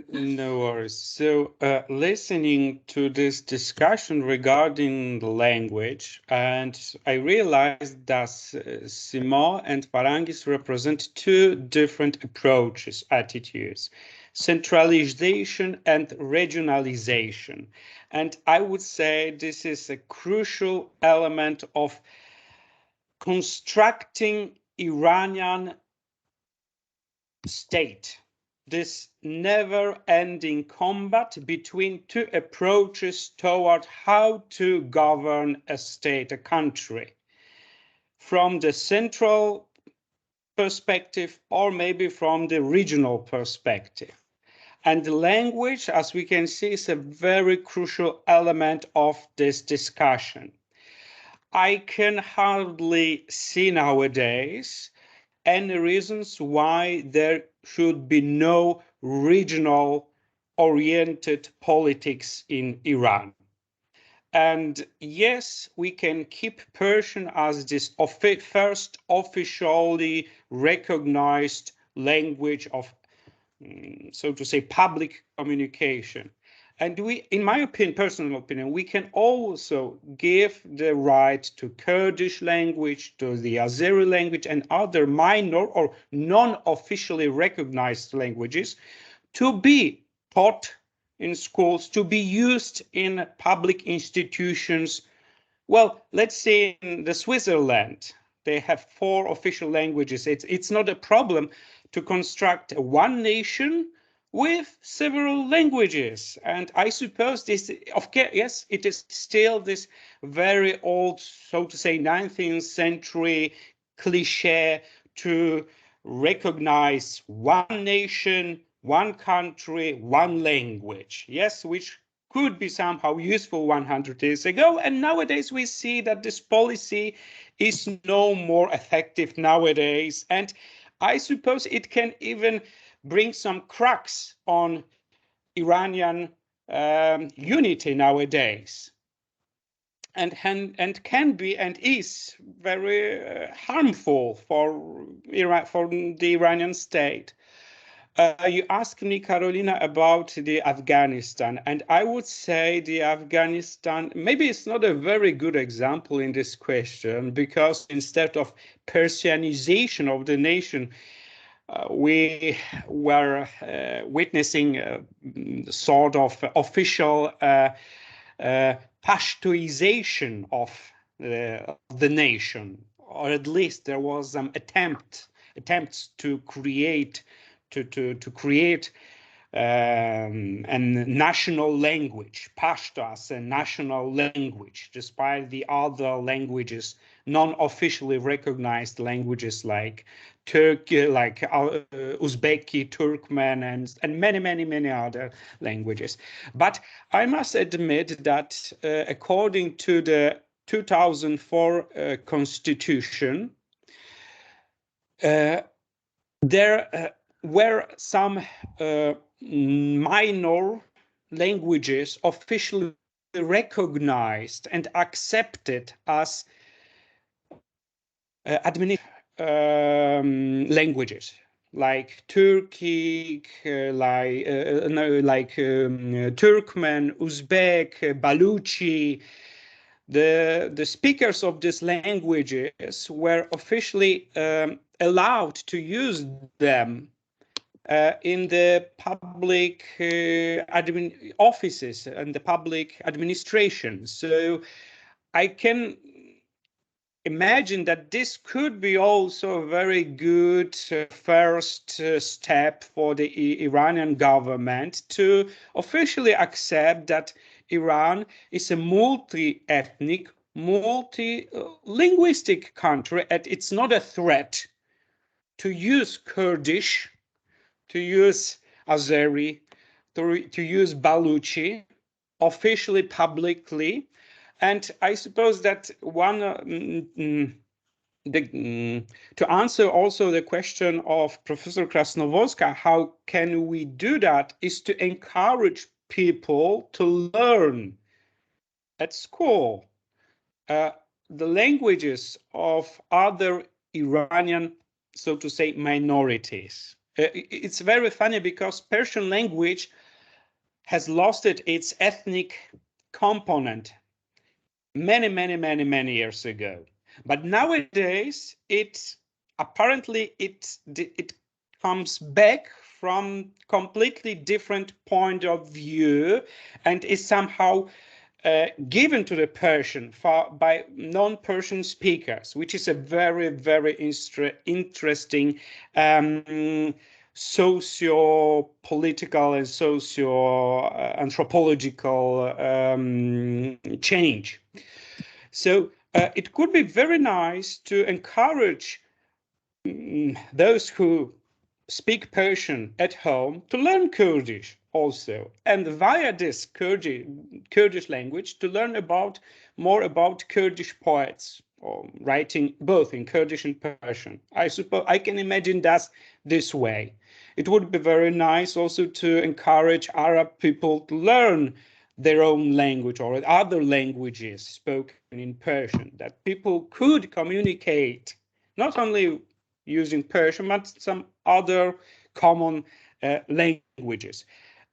No worries. So listening to this discussion regarding the language, and I realized that Simon and Parangis represent two different approaches, attitudes: centralization and regionalization. And I would say this is a crucial element of constructing Iranian state. This never-ending combat between two approaches toward how to govern a state, a country, from the central perspective or maybe from the regional perspective. And the language, as we can see, is a very crucial element of this discussion. I can hardly see nowadays any reasons why there should be no regional oriented politics in Iran. And yes, we can keep Persian as this first officially recognized language of, so to say, public communication. And we, in my opinion, personal opinion, we can also give the right to Kurdish language, to the Azeri language, and other minor or non-officially recognized languages to be taught in schools, to be used in public institutions. Well, let's say in the Switzerland, they have 4 official languages. It's not a problem to construct one nation with several languages. And I suppose this, of course, yes, it is still this very old, so to say, 19th century cliché to recognize one nation, one country, one language. Yes, which could be somehow useful 100 years ago. And nowadays we see that this policy is no more effective nowadays. And I suppose it can even bring some cracks on Iranian unity nowadays. And can be and is very harmful for the Iranian state. You asked me, Carolina, about the Afghanistan, and I would say the Afghanistan maybe it's not a very good example in this question, because instead of Persianization of the nation, we were witnessing sort of official Pashtuization of the nation, or at least there was some attempts to create a national language, Pashto as a national language, despite the other languages, non-officially recognized languages like Turkey, like Uzbeki, Turkmen, and many other languages. But I must admit that according to the 2004 constitution, there were some minor languages officially recognized and accepted as languages, like Turkic, Turkmen, Uzbek, Baluchi. The speakers of these languages were officially allowed to use them in the public offices and the public administration. So I can imagine that this could be also a very good first step for the Iranian government to officially accept that Iran is a multi-ethnic, multi-linguistic country, and it's not a threat to use Kurdish, to use Azeri, to use Baluchi officially, publicly. And I suppose that to answer also the question of Professor Krasnovodska, how can we do that, is to encourage people to learn at school the languages of other Iranian, so to say, minorities. It's very funny because Persian language has lost its ethnic component many years ago. But nowadays, it comes back from completely different point of view and is somehow given to the Persian by non-Persian speakers, which is a very interesting socio-political and socio-anthropological change. So it could be very nice to encourage those who speak Persian at home to learn Kurdish also, and via this Kurdish language to learn more about Kurdish poets, or writing both in Kurdish and Persian. I suppose I can imagine that this way. It would be very nice also to encourage Arab people to learn their own language or other languages spoken in Persian, that people could communicate not only using Persian, but some other common languages.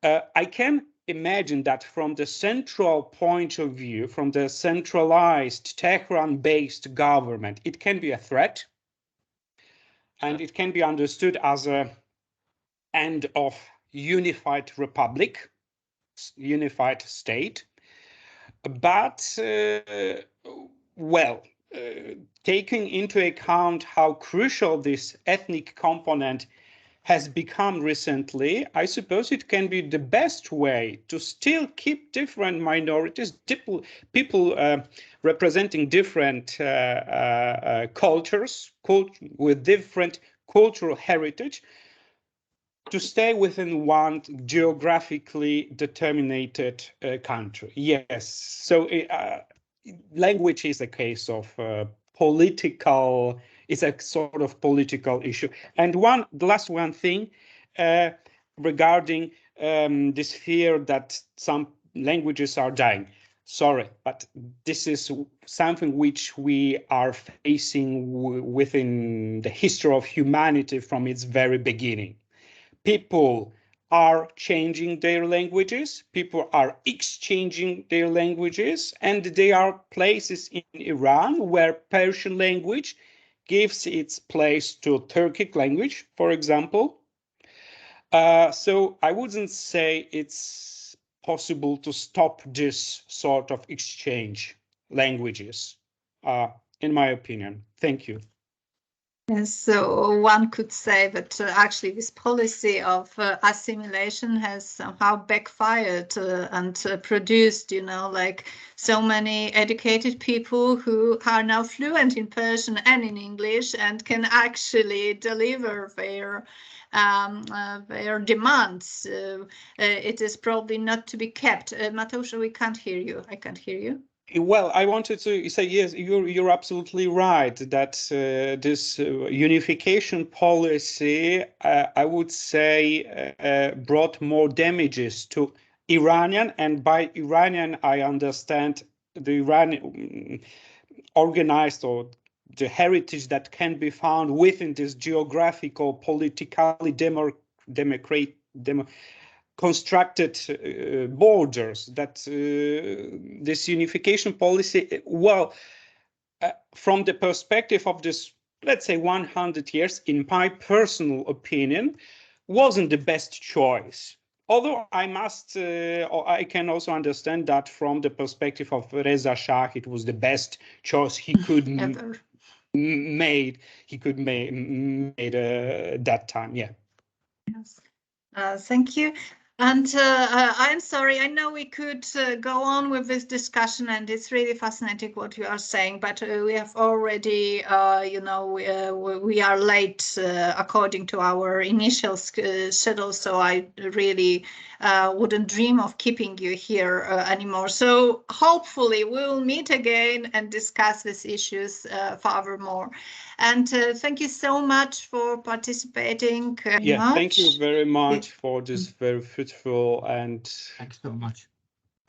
I can imagine that from the central point of view, from the centralized Tehran-based government, it can be a threat, and it can be understood as an end of unified republic, unified state. But, taking into account how crucial this ethnic component has become recently, I suppose it can be the best way to still keep different minorities, people representing different cultures, with different cultural heritage, to stay within one geographically determined country. Yes, so language is a case of political, it's a sort of political issue. And the last one thing regarding this fear that some languages are dying. Sorry, but this is something which we are facing within the history of humanity from its very beginning. People are changing their languages, people are exchanging their languages, and there are places in Iran where Persian language gives its place to Turkic language, for example. So I wouldn't say it's possible to stop this sort of exchange languages, in my opinion. Thank you. Yes, so one could say that actually this policy of assimilation has somehow backfired and produced, like so many educated people who are now fluent in Persian and in English and can actually deliver their demands. It is probably not to be kept. Mateusz, we can't hear you. I can't hear you. Well, I wanted to say, yes, you're absolutely right that this unification policy, I would say, brought more damages to Iranian, and by Iranian, I understand the Iranian organized or the heritage that can be found within this geographical, politically constructed borders, that this unification policy, well, from the perspective of this, let's say 100 years, in my personal opinion, wasn't the best choice. Although I must, or I can also understand that from the perspective of Reza Shah, it was the best choice he could made that time. Yeah. Yes. Thank you. And I'm sorry, I know we could go on with this discussion, and it's really fascinating what you are saying, but we have already, we are late according to our initial schedule, so I really wouldn't dream of keeping you here anymore. So hopefully we'll meet again and discuss these issues furthermore. And thank you so much for participating. Thank you very much for this very fruitful and thanks so much.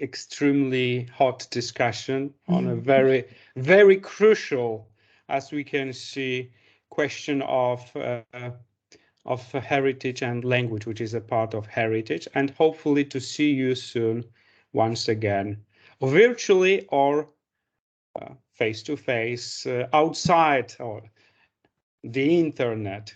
Extremely hot discussion on a very, very crucial, as we can see, question of heritage and language, which is a part of heritage, and hopefully to see you soon once again, virtually or face to face, outside or the internet.